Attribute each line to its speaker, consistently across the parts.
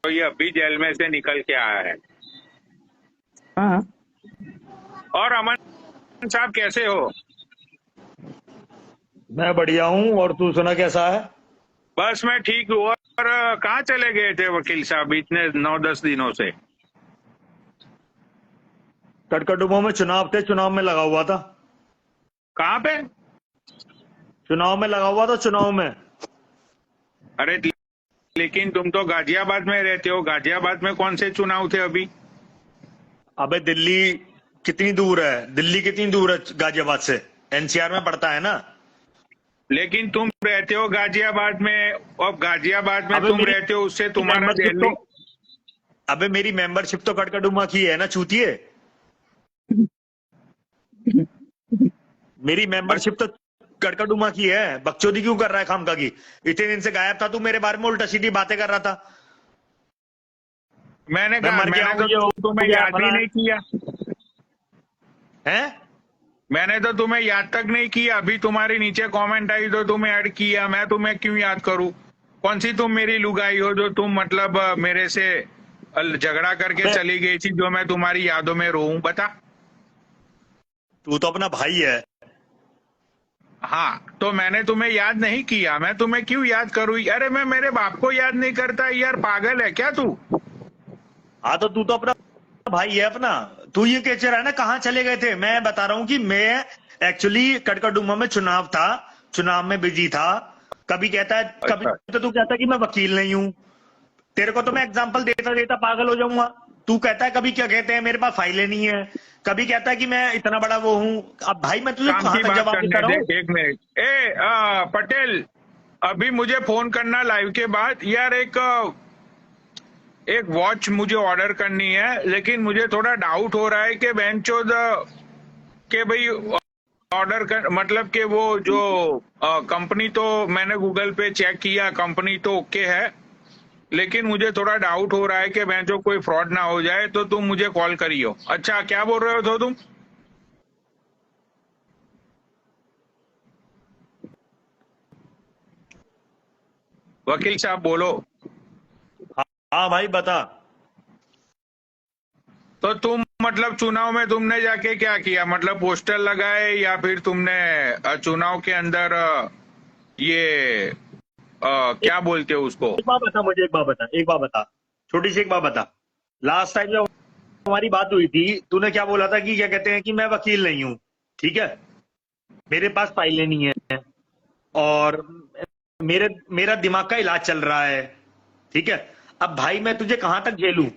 Speaker 1: तो ये अभी जेल में से निकल के आया है।
Speaker 2: हाँ।
Speaker 1: और अमन साहब कैसे हो?
Speaker 3: मैं बढ़िया हूँ। और तू सुना कैसा है?
Speaker 1: बस मैं ठीक हूँ। और कहाँ चले गए थे वकील साहब इतने 9-10 दिनों से?
Speaker 3: कटकटुमा में चुनाव थे, चुनाव में लगा हुआ था।
Speaker 1: कहाँ पे?
Speaker 3: चुनाव में लगा हुआ था, चुनाव में।
Speaker 1: अरे लेकिन तुम तो गाजियाबाद में रहते हो, गाजियाबाद में कौन से चुनाव थे अभी?
Speaker 3: अबे दिल्ली कितनी दूर है? दिल्ली कितनी दूर है गाजियाबाद से? एनसीआर में पड़ता है ना।
Speaker 1: लेकिन तुम रहते हो गाजियाबाद में, और गाजियाबाद में
Speaker 3: अबे
Speaker 1: तुम
Speaker 3: मेरी
Speaker 1: रहते हो, उससे तुम्हारा
Speaker 3: मेंबरशिप
Speaker 1: दिल्ली।
Speaker 3: तो अबे मेरी मेंबरशिप तो कटकटुमा की है ना, चूतिए। मेरी मेंबरशिप तो कटकटुमा की है। बकचोदी क्यों कर रहा है खामखा की? इतने दिन से गायब था तू, मेरे बारे में उल्टा सीधी बातें कर रहा था।
Speaker 1: मैंने
Speaker 3: मैं
Speaker 1: कहा,
Speaker 3: मर गया
Speaker 1: मैंने
Speaker 3: हूँ, ये
Speaker 1: तो
Speaker 3: हो
Speaker 1: तुम्हें
Speaker 3: गया,
Speaker 1: याद ही
Speaker 3: फला
Speaker 1: नहीं किया।
Speaker 3: है।
Speaker 1: मैंने तो तुम्हें याद तक नहीं किया। अभी तुम्हारे नीचे कमेंट आई तो तुम्हें ऐड किया। मैं तुम्हें क्यों याद करूं? कौन सी तुम मेरी लुगाई हो जो तुम मतलब मेरे से झगड़ा करके
Speaker 3: अबे
Speaker 1: चली गई थी, जो मैं तुम्हारी यादों में रोऊं? बता।
Speaker 3: तू तो अपना भाई है।
Speaker 1: हाँ, तो मैंने तुम्हें याद नहीं किया। मैं तुम्हें क्यों याद करूं? अरे मैं मेरे बाप को याद नहीं करता यार, पागल है क्या तू?
Speaker 3: हाँ तो तू तो अपना भाई है अपना। तू ये कह रहा है ना कहाँ चले गए थे। मैं बता रहा हूँ कि मैं एक्चुअली कटकटुमा में चुनाव था, चुनाव में बिजी था। कभी कहता है, कभी
Speaker 1: अच्छा,
Speaker 3: तो तू कहता है कि मैं वकील नहीं हूँ। तेरे को तो मैं एग्जांपल देता देता पागल हो जाऊंगा। तू कहता है कभी क्या कहते हैं मेरे पास फाइलें नहीं है, कभी कहता है कि मैं इतना बड़ा वो हूँ। अब भाई मैं तुझे
Speaker 1: काम
Speaker 3: कहां
Speaker 1: की
Speaker 3: तक
Speaker 1: बात
Speaker 3: जवाब देता
Speaker 1: करने दे।
Speaker 3: रहूं?
Speaker 1: एक मिनट, पटेल, अभी मुझे फोन करना लाइव के बाद यार। एक वॉच मुझे ऑर्डर करनी है, लेकिन मुझे थोड़ा डाउट हो रहा है कि बेंचोद के भाई ऑर्डर कर मतलब कि वो जो कंपनी, तो मैंने गूगल पे चेक किया, कंपनी तो ओके है, लेकिन मुझे थोड़ा डाउट हो रहा है कि बेंचो कोई फ्रॉड ना हो जाए, तो तुम मुझे कॉल करियो। अच्छा, क्या बोल रहे हो तो तुम? वकील साहब बोलो।
Speaker 3: हाँ भाई बता।
Speaker 1: तो तुम मतलब चुनाव में तुमने जाके क्या किया? मतलब पोस्टर लगाए, या फिर तुमने चुनाव के अंदर ये
Speaker 3: एक,
Speaker 1: क्या बोलते हो उसको?
Speaker 3: एक बार बता मुझे, एक बार बता, एक बार बता, छोटी सी एक बार बता। लास्ट टाइम जब हमारी बात हुई थी, तूने क्या बोला था कि क्या कहते हैं कि मैं वकील नहीं हूं, ठीक है, मेरे पास फाइलें नहीं है, और मेरे मेरा दिमाग का इलाज चल रहा है, ठीक है। अब भाई मैं तुझे कहां तक झेलूं?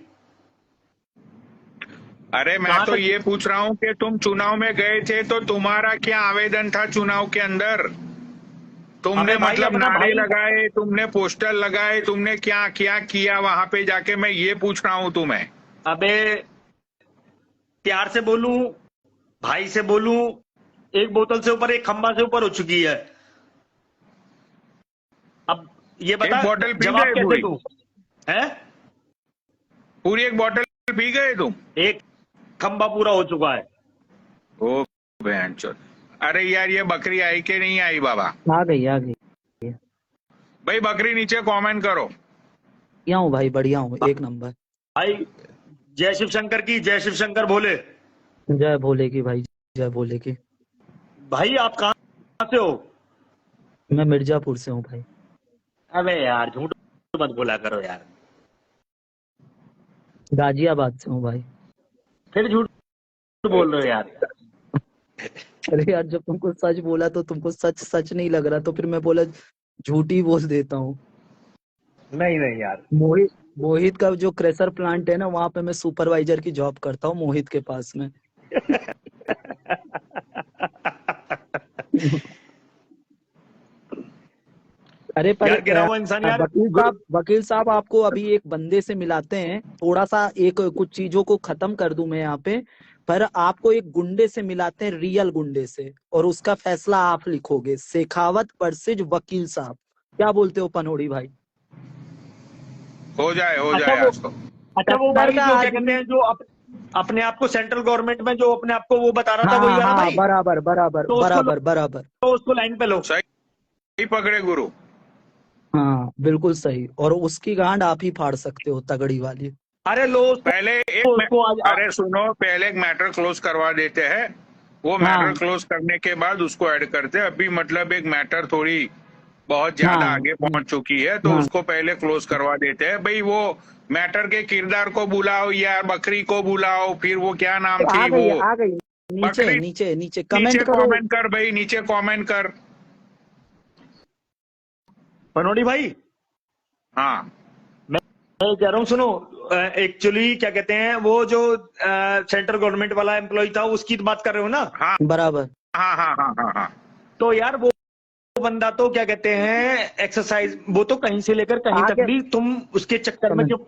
Speaker 1: अरे मैं
Speaker 3: कहां
Speaker 1: तो
Speaker 3: तक?
Speaker 1: ये पूछ रहा हूँ कि तुम चुनाव में गए थे तो तुम्हारा क्या आवेदन था चुनाव के अंदर? तुमने
Speaker 3: अबे भाई
Speaker 1: मतलब
Speaker 3: अपना
Speaker 1: नारे
Speaker 3: भाई।
Speaker 1: लगाए, तुमने पोस्टर लगाए, तुमने क्या क्या किया वहां पे जाके? मैं ये पूछ रहा हूँ तुम्हें।
Speaker 3: अबे प्यार से बोलूं, भाई से बोलूं, एक बोतल से ऊपर, एक खंबा से ऊपर हो चुकी है। अब ये
Speaker 1: एक
Speaker 3: बता,
Speaker 1: बोतल पी
Speaker 3: जवाब
Speaker 1: गए
Speaker 3: कैसे
Speaker 1: पूरी?
Speaker 3: दूं? है?
Speaker 1: पूरी एक बोतल पी गए तुम?
Speaker 3: एक खंबा पूरा हो चुका है।
Speaker 1: ओ भैंचोद। अरे यार, ये बकरी आई कि नहीं आई बाबा?
Speaker 2: आ गई आ गई।
Speaker 1: भाई बकरी नीचे कमेंट करो।
Speaker 2: बढ़िया हूँ भाई, बढ़िया हूँ, एक नंबर।
Speaker 3: भाई जय शिव शंकर की, जय शिव शंकर भोले।
Speaker 2: जय भोले की भाई, जय भोले की।
Speaker 3: भाई आप कहां से हो?
Speaker 2: मैं मिर्जापुर से हूँ भाई।
Speaker 3: अबे यार झूठ मत बोला करो यार।
Speaker 2: गाजियाबाद से हूँ भाई।
Speaker 3: फिर झूठ बोल रहे हो यार।
Speaker 2: अरे यार, जब तुमको सच बोला तो तुमको सच सच नहीं लग रहा, तो फिर मैं बोला झूठी बोल देता हूँ।
Speaker 3: नहीं नहीं यार।
Speaker 2: मोहित मोहित का जो क्रेशर प्लांट है ना, वहां पे मैं सुपरवाइजर की जॉब करता हूँ, मोहित के पास में। अरे पर
Speaker 3: यार गिरा हुआ इंसान यार।
Speaker 2: वकील साहब आपको अभी एक बंदे से मिलाते हैं, थोड़ा सा एक कुछ चीजों को खत्म कर दूं मैं यहाँ पे। पर आपको एक गुंडे से मिलाते हैं, रियल गुंडे से, और उसका फैसला आप लिखोगे। शेखावत वर्सेज वकील साहब, क्या बोलते हो पनोड़ी भाई?
Speaker 1: हो
Speaker 3: अच्छा
Speaker 1: जाए
Speaker 3: वो
Speaker 1: आज तो।
Speaker 3: अच्छा वो
Speaker 2: टक्कर
Speaker 3: भाई
Speaker 2: का
Speaker 3: जो क्या कहते
Speaker 2: आदमी।
Speaker 3: हैं, जो अपने आप को सेंट्रल गवर्नमेंट में जो अपने आप को वो बता रहा था, वही
Speaker 2: हाँ
Speaker 3: वाला
Speaker 2: हाँ,
Speaker 3: भाई।
Speaker 2: बराबर बराबर
Speaker 3: तो उसको लो,
Speaker 2: बराबर बराबर।
Speaker 3: तो उसको लाइन पे लो।
Speaker 1: सही पकड़े गुरु।
Speaker 2: हाँ बिल्कुल सही। और उसकी गांड आप ही फाड़ सकते हो, तगड़ी वाली।
Speaker 3: अरे लो
Speaker 1: पहले
Speaker 3: उसको आज
Speaker 1: अरे सुनो, पहले एक मैटर क्लोज करवा देते हैं, वो मैटर
Speaker 2: हाँ
Speaker 1: क्लोज करने के बाद उसको ऐड करते हैं। अभी मतलब एक मैटर थोड़ी बहुत ज्यादा
Speaker 2: हाँ
Speaker 1: आगे पहुंच चुकी है, तो
Speaker 2: हाँ।
Speaker 1: उसको पहले क्लोज करवा देते हैं। भाई वो मैटर के किरदार को बुलाओ या बकरी को बुलाओ, फिर वो क्या नाम
Speaker 2: आ
Speaker 1: थी
Speaker 2: गई
Speaker 1: वो
Speaker 2: आ गई। नीचे
Speaker 1: बकरी।
Speaker 2: नीचे नीचे
Speaker 1: नीचे
Speaker 2: कमेंट करो।
Speaker 1: कमेंट कर भाई, नीचे कमेंट कर।
Speaker 3: पनोड़ी भाई,
Speaker 1: हाँ
Speaker 3: मैं कह रहा हूँ सुनो, एक्चुअली क्या कहते हैं, वो जो सेंट्रल गवर्नमेंट वाला एम्प्लॉय था उसकी बात कर रहे हो ना?
Speaker 1: हाँ
Speaker 2: बराबर।
Speaker 1: हाँ हाँ हाँ हाँ हाँ।
Speaker 3: तो यार वो बंदा तो क्या कहते हैं, एक्सरसाइज वो तो कहीं से लेकर कहीं तक
Speaker 2: आगे
Speaker 3: भी, तुम उसके चक्कर में जो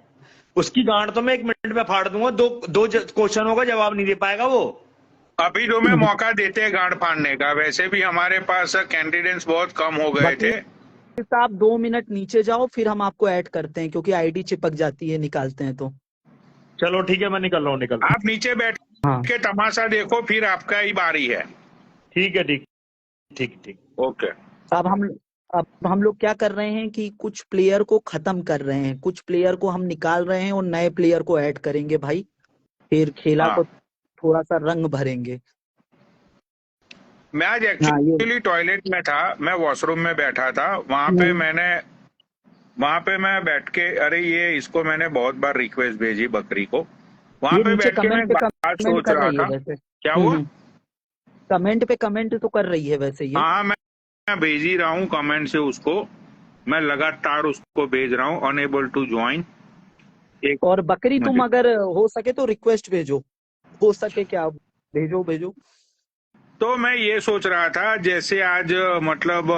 Speaker 3: उसकी गांड तो मैं 1 मिनट में फाड़ दूंगा। दो क्वेश्चनों का जवाब नहीं दे पाएगा वो।
Speaker 1: अभी तुम्हें मौका देते हैं गांड फाड़ने का, वैसे भी हमारे पास कैंडिडेट्स बहुत कम हो गए थे।
Speaker 2: वकील साहब 2 मिनट नीचे जाओ, फिर हम आपको ऐड करते हैं, क्योंकि आईडी चिपक जाती है निकालते हैं तो।
Speaker 3: चलो ठीक है, मैं निकल रहा हूँ, निकल रहा हूँ।
Speaker 1: आप नीचे बैठ
Speaker 2: हाँ
Speaker 1: के तमाशा देखो, फिर आपका ही बारी है।
Speaker 3: ठीक है, ठीक ठीक ठीक।
Speaker 1: ओके।
Speaker 2: अब हम लोग क्या कर रहे हैं कि कुछ प्लेयर को खत्म कर रहे हैं, कुछ प्लेयर को हम निकाल रहे हैं और नए प्लेयर को ऐड करेंगे भाई, फिर खेला
Speaker 1: हाँ,
Speaker 2: को थोड़ा सा रंग भरेंगे।
Speaker 1: मैं आज
Speaker 2: हाँ ये
Speaker 1: एक्चुअली टॉयलेट में था, मैं वॉशरूम में बैठा था, वहां पे मैं बैठ के, अरे ये इसको मैंने बहुत बार रिक्वेस्ट भेजी बकरी को, वहां
Speaker 2: ये
Speaker 1: पे
Speaker 2: नीचे
Speaker 1: बैठ के मैं
Speaker 2: कमेंट
Speaker 1: एक
Speaker 2: पे
Speaker 1: बात
Speaker 2: कमेंट
Speaker 1: सोच
Speaker 2: कर
Speaker 1: रहा
Speaker 2: रही है
Speaker 1: था।
Speaker 2: वैसे।
Speaker 1: क्या हुआ?
Speaker 2: कमेंट पे कमेंट तो कर रही है वैसे ये।
Speaker 1: हाँ, मैं भेज ही रहा हूँ कमेंट से उसको, मैं लगातार उसको भेज रहा हूँ, अनएबल टू ज्वाइन। एक
Speaker 2: और बकरी तुम
Speaker 1: मुझे
Speaker 2: अगर हो सके तो रिक्वेस्ट भेजो, हो सके क्या, भेजो भेजो।
Speaker 1: तो मैं ये सोच रहा था, जैसे आज मतलब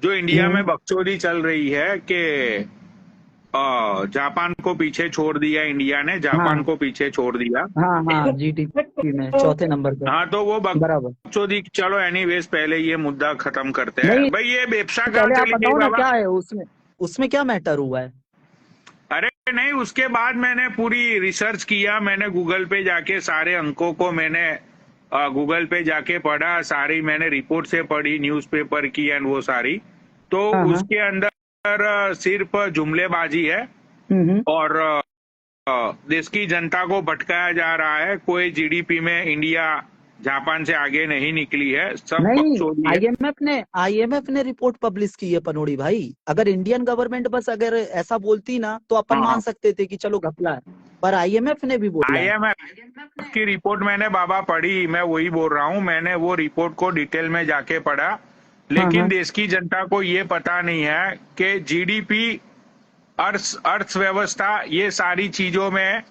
Speaker 1: जो इंडिया में बकचोदी चल रही है कि जापान को पीछे छोड़ दिया, इंडिया ने जापान
Speaker 2: हाँ
Speaker 1: को पीछे छोड़ दिया।
Speaker 2: हाँ जीडीपी में चौथे नंबर पे।
Speaker 1: हाँ, तो वो
Speaker 2: बराबर।
Speaker 1: बकचोदी, चलो एनीवेज पहले ये मुद्दा खत्म करते हैं।
Speaker 2: नहीं,
Speaker 1: भाई ये बेब्सा कहाँ
Speaker 2: पहले आप
Speaker 1: चली गई
Speaker 2: बताओ ना
Speaker 1: बाबा?
Speaker 2: क्या है उसमें, उसमें क्या मैटर हुआ है।
Speaker 1: अरे नहीं, उसके बाद मैंने पूरी रिसर्च किया, मैंने गूगल पे जाके सारे अंकों को मैंने गूगल पे जाके पढ़ा, सारी मैंने रिपोर्ट से पढ़ी, न्यूज़पेपर की एंड वो सारी, तो
Speaker 2: हाँ हाँ।
Speaker 1: उसके अंदर सिर्फ जुमलेबाजी है
Speaker 2: हम्म।
Speaker 1: और देश की जनता को भटकाया जा रहा है। कोई जीडीपी में इंडिया जापान से आगे नहीं निकली है, सब
Speaker 2: नहीं,
Speaker 1: बकचोदी है।
Speaker 2: आईएमएफ ने रिपोर्ट पब्लिश की है पनोड़ी भाई। अगर इंडियन गवर्नमेंट बस अगर ऐसा बोलती ना तो अपन
Speaker 1: हाँ
Speaker 2: मान
Speaker 1: हाँ,
Speaker 2: सकते थे कि चलो घपला है, पर आईएमएफ ने भी बोला है।
Speaker 1: आईएमएफ की रिपोर्ट मैंने बाबा पढ़ी, मैं वही बोल रहा हूँ, मैंने वो रिपोर्ट को डिटेल में जाके पढ़ा,
Speaker 2: हाँ
Speaker 1: लेकिन
Speaker 2: हाँ।
Speaker 1: देश की जनता को ये पता नहीं है कि जीडीपी, अर्थव्यवस्था, ये सारी चीजों में,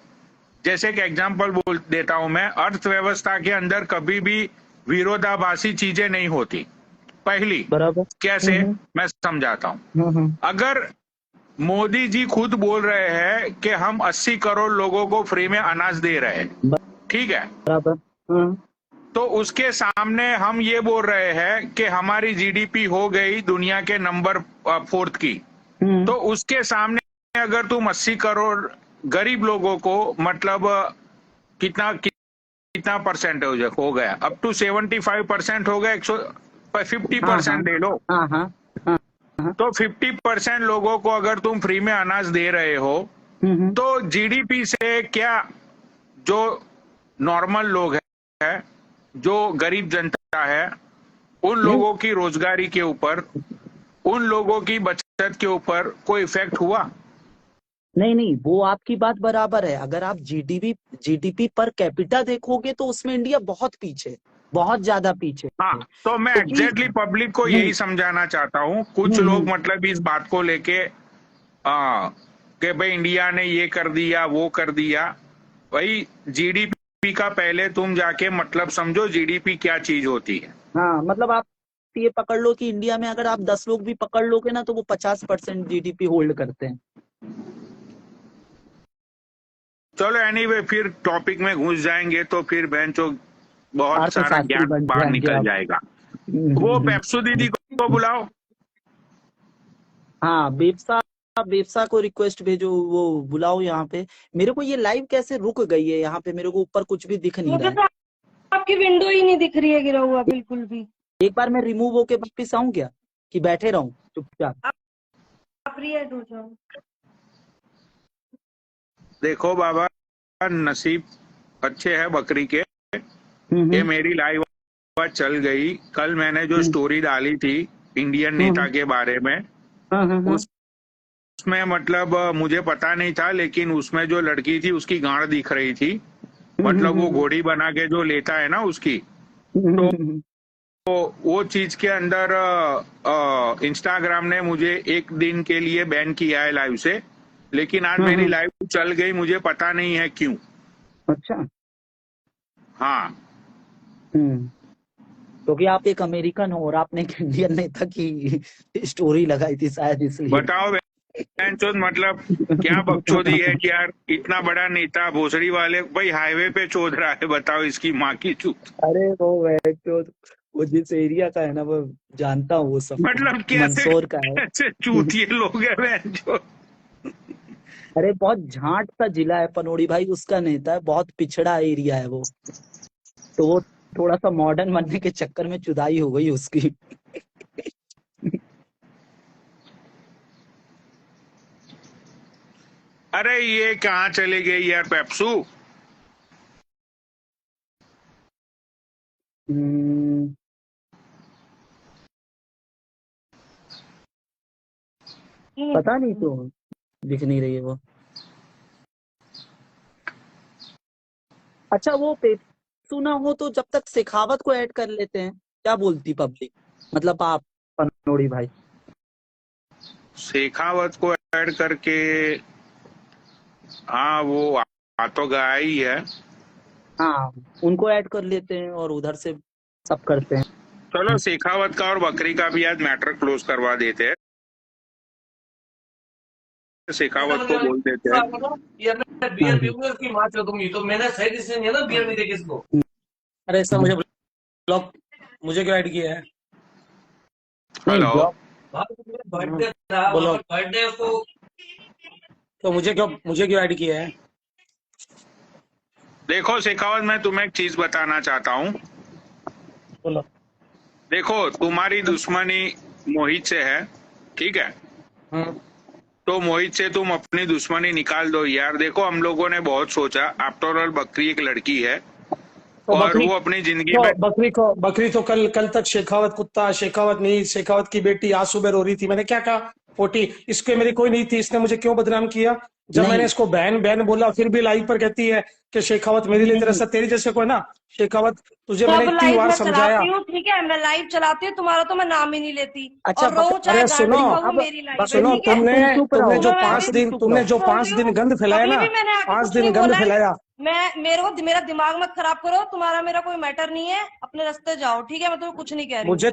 Speaker 1: जैसे एक एग्जांपल बोल देता हूं मैं, अर्थव्यवस्था के अंदर कभी भी विरोधाभासी चीजें नहीं होती। पहली,
Speaker 2: बराबर।
Speaker 1: कैसे, मैं समझाता हूं।
Speaker 2: हम्म।
Speaker 1: अगर मोदी जी खुद बोल रहे हैं कि हम 80 करोड़ लोगों को फ्री में अनाज दे रहे हैं, ठीक है,
Speaker 2: बराबर। हम्म।
Speaker 1: तो उसके सामने हम ये बोल रहे हैं कि हमारी जीडीपी हो गई दुनिया के नंबर 4 की, तो उसके सामने अगर तुम 80 करोड़ गरीब लोगों को, मतलब कितना कितना परसेंटेज हो गया, अप टू 75% हो गया, 50% ले लो,
Speaker 2: हाँ हाँ।
Speaker 1: तो 50% लोगों को अगर तुम फ्री में अनाज दे रहे हो, तो जीडीपी से क्या, जो नॉर्मल लोग हैं, जो गरीब जनता है, उन लोगों की रोजगारी के ऊपर, उन लोगों की बचत के ऊपर कोई इफेक्ट हुआ?
Speaker 2: नहीं, वो आपकी बात बराबर है। अगर आप जीडीपी पर कैपिटा देखोगे तो उसमें इंडिया बहुत पीछे, बहुत ज्यादा पीछे
Speaker 1: हाँ,
Speaker 2: है।
Speaker 1: तो मैं
Speaker 2: क्योंकि
Speaker 1: एग्जैक्टली पब्लिक को यही समझाना चाहता हूँ। कुछ लोग मतलब इस बात को लेके कि भाई इंडिया ने ये कर दिया, वो कर दिया। भाई जीडीपी का पहले तुम जाके मतलब समझो जीडीपी क्या चीज होती है।
Speaker 2: हाँ, मतलब आप ये पकड़ लो कि इंडिया में अगर आप 10 लोग भी पकड़ लोगे ना तो वो 50% जीडीपी होल्ड करते हैं।
Speaker 1: चलो एनीवे, फिर टॉपिक में घुस जाएंगे तो फिर बेंचो बहुत सारा
Speaker 2: अर्थशास्त्री
Speaker 1: ज्ञान
Speaker 2: बन
Speaker 1: बाहर
Speaker 2: जाएंगे
Speaker 1: निकल
Speaker 2: आप।
Speaker 1: जाएगा। वो पेप्सू दीदी को बुलाओ।
Speaker 2: हाँ, बेबसा को रिक्वेस्ट भेजो, वो बुलाओ यहाँ पे। मेरे को ये लाइव कैसे रुक गई है यहाँ पे, मेरे को ऊपर कुछ भी दिख नहीं रहा
Speaker 4: मुझे
Speaker 2: है।
Speaker 4: तो आपकी विंडो ही नहीं दिख रही है गिरा हुआ बिल्कुल भी।
Speaker 2: एक बार मैं रिमूव होके वापिस आऊं क्या, कि बैठे रहूं चुपचाप?
Speaker 4: आप फ्री है तू जो।
Speaker 1: देखो बाबा, नसीब अच्छे है बकरी के, ये मेरी लाइव आज चल गई। कल मैंने जो स्टोरी डाली थी इंडियन नेता के बारे में, उसमें मतलब मुझे पता नहीं था, लेकिन उसमें जो लड़की थी उसकी गांड दिख रही थी, मतलब वो घोड़ी बना के जो लेता है ना उसकी, तो वो चीज के अंदर इंस्टाग्राम ने मुझे एक दिन के लिए बैन किया है लाइव से, लेकिन आज मेरी लाइव चल गई, मुझे पता नहीं है क्यों।
Speaker 2: अच्छा।
Speaker 1: हाँ,
Speaker 2: क्योंकि आप एक अमेरिकन हो और आपने एक इंडियन नेता की स्टोरी लगाई थी शायद इसलिए।
Speaker 1: बताओ बहनचोद, मतलब क्या बकचोदी है कि यार इतना बड़ा नेता भोसड़ी वाले भाई हाईवे पे चोद रहा है, बताओ इसकी माँ की चूत।
Speaker 2: अरे वो जिस एरिया का है ना वो जानता हूँ, वो सब
Speaker 1: मतलब कैसे
Speaker 2: मंदसौर का है।
Speaker 1: कैसे चूतिए लोग हैं बहनचोद।
Speaker 2: अरे बहुत झांट सा जिला है पनोड़ी भाई, उसका नेता है, बहुत पिछड़ा एरिया है वो, तो वो थोड़ा सा मॉडर्न बनने के चक्कर में चुदाई हो गई उसकी।
Speaker 1: अरे ये कहाँ चले गए यार पेप्सू।
Speaker 2: पता नहीं तो दिख नहीं रही है वो। अच्छा, वो पेप्सू ना हो तो जब तक शेखावत को ऐड कर लेते हैं, क्या बोलती पब्लिक, मतलब आप पनोड़ी भाई?
Speaker 1: शेखावत को ऐड करके, हाँ वो आ तो गया ही है।
Speaker 2: हाँ, उनको ऐड कर लेते हैं और उधर से सब करते हैं।
Speaker 1: चलो शेखावत का और बकरी का भी आज मैटर क्लोज करवा देते हैं, शेखावत को बोल देते हैं।
Speaker 5: ये अपने बियर पीऊंगा उसकी माँ चौकूंगी, तो मैंने सही डिसीजन लिया ना बियर नहीं देगी इसको।
Speaker 6: अरे सर मुझे ब्लॉक, मुझे क्यों ऐड किया है?
Speaker 1: हेलो,
Speaker 5: बर्थडे था,
Speaker 6: बोलो।
Speaker 5: बर्थडे को
Speaker 6: तो मुझे क्यों ऐड किया है?
Speaker 1: देखो शेखावत, मैं तुम्हें एक चीज बताना चाहता हूँ।
Speaker 6: बोलो।
Speaker 1: देखो तुम्हारी दुश्मनी मोहित से है, ठीक है, तो मोहित से तुम अपनी दुश्मनी निकाल दो यार। देखो हम लोगों ने बहुत सोचा, आफ्टर ऑल बकरी एक लड़की है
Speaker 6: तो
Speaker 1: और
Speaker 6: बकरी
Speaker 1: वो अपनी जिंदगी
Speaker 6: तो
Speaker 1: में,
Speaker 6: बकरी तो कल तक शेखावत कुत्ता, शेखावत नहीं, शेखावत की बेटी आज सुबह रो रही थी। मैंने क्या कहा? 40 इसके मेरी कोई नहीं थी, इसने मुझे क्यों बदनाम किया? जब
Speaker 2: नहीं।
Speaker 6: मैंने इसको बहन बोला, फिर भी लाइव पर कहती है कि शेखावत मेरे लिए तेरा तेरी जैसे कोई ना। शेखावत तुझे मैंने
Speaker 4: सब
Speaker 6: इतनी
Speaker 4: लाइव
Speaker 6: बार
Speaker 4: मैं
Speaker 6: समझाया।
Speaker 4: चलाती हूँ, ठीक है, मैं लाइव चलाती हूँ, तुम्हारा तो मैं नाम ही नहीं लेती।
Speaker 2: अच्छा,
Speaker 4: और रो चाहे
Speaker 6: अरे
Speaker 4: गांड
Speaker 6: सुनो,
Speaker 4: दिखाओ, वो
Speaker 2: अब
Speaker 4: मेरी लाइव है,
Speaker 6: सुनो,
Speaker 4: ठीक है।
Speaker 6: तुमने
Speaker 2: चुप रहो।
Speaker 6: जो
Speaker 4: मैं
Speaker 6: 5 दिन
Speaker 2: चुप
Speaker 6: तुमने
Speaker 2: रहो।
Speaker 6: जो 5 दिन गंद फैलाया
Speaker 4: अभी
Speaker 6: ना,
Speaker 4: भी मैंने आके
Speaker 6: 5
Speaker 4: कुछ
Speaker 6: दिन
Speaker 4: नहीं
Speaker 6: गंद
Speaker 4: बोला है।
Speaker 6: फैलाया।
Speaker 4: मेरा दिमाग मत खराब करो, तुम्हारा मेरा कोई मैटर नहीं है, अपने रास्ते जाओ, ठीक है, मैं तुम्हें कुछ नहीं कह रही हूँ।
Speaker 6: मुझे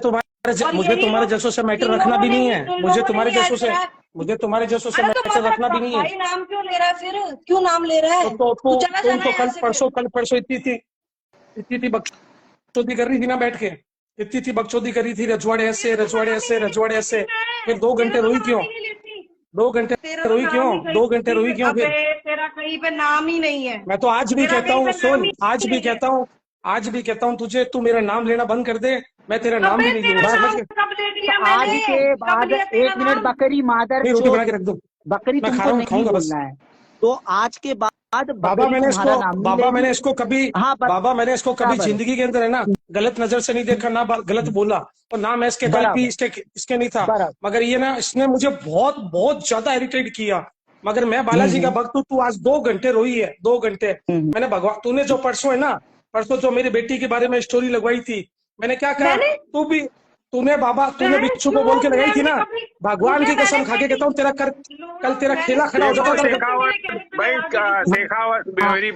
Speaker 4: और
Speaker 6: मुझे
Speaker 4: यही
Speaker 6: तुम्हारे
Speaker 4: लोग,
Speaker 6: जैसों से मैटर
Speaker 4: इन
Speaker 6: रखना
Speaker 4: लोगों
Speaker 6: भी
Speaker 4: ने
Speaker 6: नहीं
Speaker 4: ही-
Speaker 6: है।
Speaker 4: इन
Speaker 6: मुझे
Speaker 4: लोगों ने
Speaker 6: तुम्हारे
Speaker 4: ही
Speaker 6: जैसों
Speaker 4: ऐड
Speaker 6: से
Speaker 4: करा है।
Speaker 6: मुझे तुम्हारे जैसों से
Speaker 4: अरे तो
Speaker 6: मैटर रखना भी नहीं है।
Speaker 4: भाई नाम क्यों ले रहा है फिर? क्यों नाम ले रहा है?
Speaker 6: तो
Speaker 4: तू चला
Speaker 6: तुम
Speaker 4: जाना
Speaker 6: तो
Speaker 4: यहाँ से फिर।
Speaker 6: कल परसों इतनी थी बकचोदी कर रही थी ना बैठ के, इतनी थी बकचोदी करी थी, रजवाड़े ऐसे रजवाड़े ऐसे। फिर 2 घंटे रोई क्यों? 2 घंटे
Speaker 4: तेरा तो
Speaker 6: रोई
Speaker 4: नाम
Speaker 6: क्यों?
Speaker 4: ही कहीं
Speaker 6: 2 घंटे रोई क्यों
Speaker 4: अबे,
Speaker 6: फिर?
Speaker 4: तेरा कहीं पे नाम ही नहीं है।
Speaker 6: मैं तो आज भी
Speaker 4: तेरा
Speaker 6: कहता
Speaker 4: कहीं
Speaker 6: हूँ,
Speaker 4: पे नाम
Speaker 6: सुन,
Speaker 4: ही
Speaker 6: आज भी
Speaker 4: नहीं है।
Speaker 6: कहता हूँ तुझे, तू मेरा नाम लेना बंद कर दे, मैं तेरा नाम भी
Speaker 4: अबे
Speaker 6: नहीं
Speaker 4: तेरा
Speaker 6: लूंगा, समझ
Speaker 4: नाम
Speaker 6: गए?
Speaker 4: कब ले लिया
Speaker 2: तो आज
Speaker 4: मैंने?
Speaker 2: के
Speaker 4: कब
Speaker 2: बाद
Speaker 4: लिया तेरा
Speaker 2: 1 मिनट,
Speaker 4: नाम?
Speaker 2: बकरी मादर
Speaker 6: नहीं, रोटी बना
Speaker 2: चोद,
Speaker 6: के रख दो,
Speaker 2: बकरी
Speaker 6: मैं
Speaker 2: तुमको नहीं
Speaker 6: खाऊंगा बस।
Speaker 2: बोलना है, तो आज के बाद
Speaker 6: बाबा
Speaker 2: बकरी तुम्हारा नाम नहीं लेगी। हाँ,
Speaker 6: बाबा मैंने इसको कभी
Speaker 2: बराबर
Speaker 6: जिंदगी के अंदर है ना गलत नजर से नहीं देखा, ना गलत बोला, और ना मैं इसके गलत भी
Speaker 2: बराबर
Speaker 6: इसके नहीं था।
Speaker 2: बराबर।
Speaker 6: मगर ये ना, इसने मुझे बहुत बहुत ज्यादा इरिटेट किया। मगर मैं बालाजी का भक्त हूँ, तू आज 2 घंटे रोई है, 2 घंटे। मैंने भगवान, तूने जो परसों जो मेरी बेटी के बारे में स्टोरी लगवाई थी, मैंने क्या कहा?
Speaker 4: मैंने
Speaker 6: तूने बिच्छू को बोल के लगाई थी ना, भगवान की कसम खा के कहता हूँ, कल तेरा खेला खड़ा हो जाता था।
Speaker 1: शेखावत भाई, शेखावत मेरी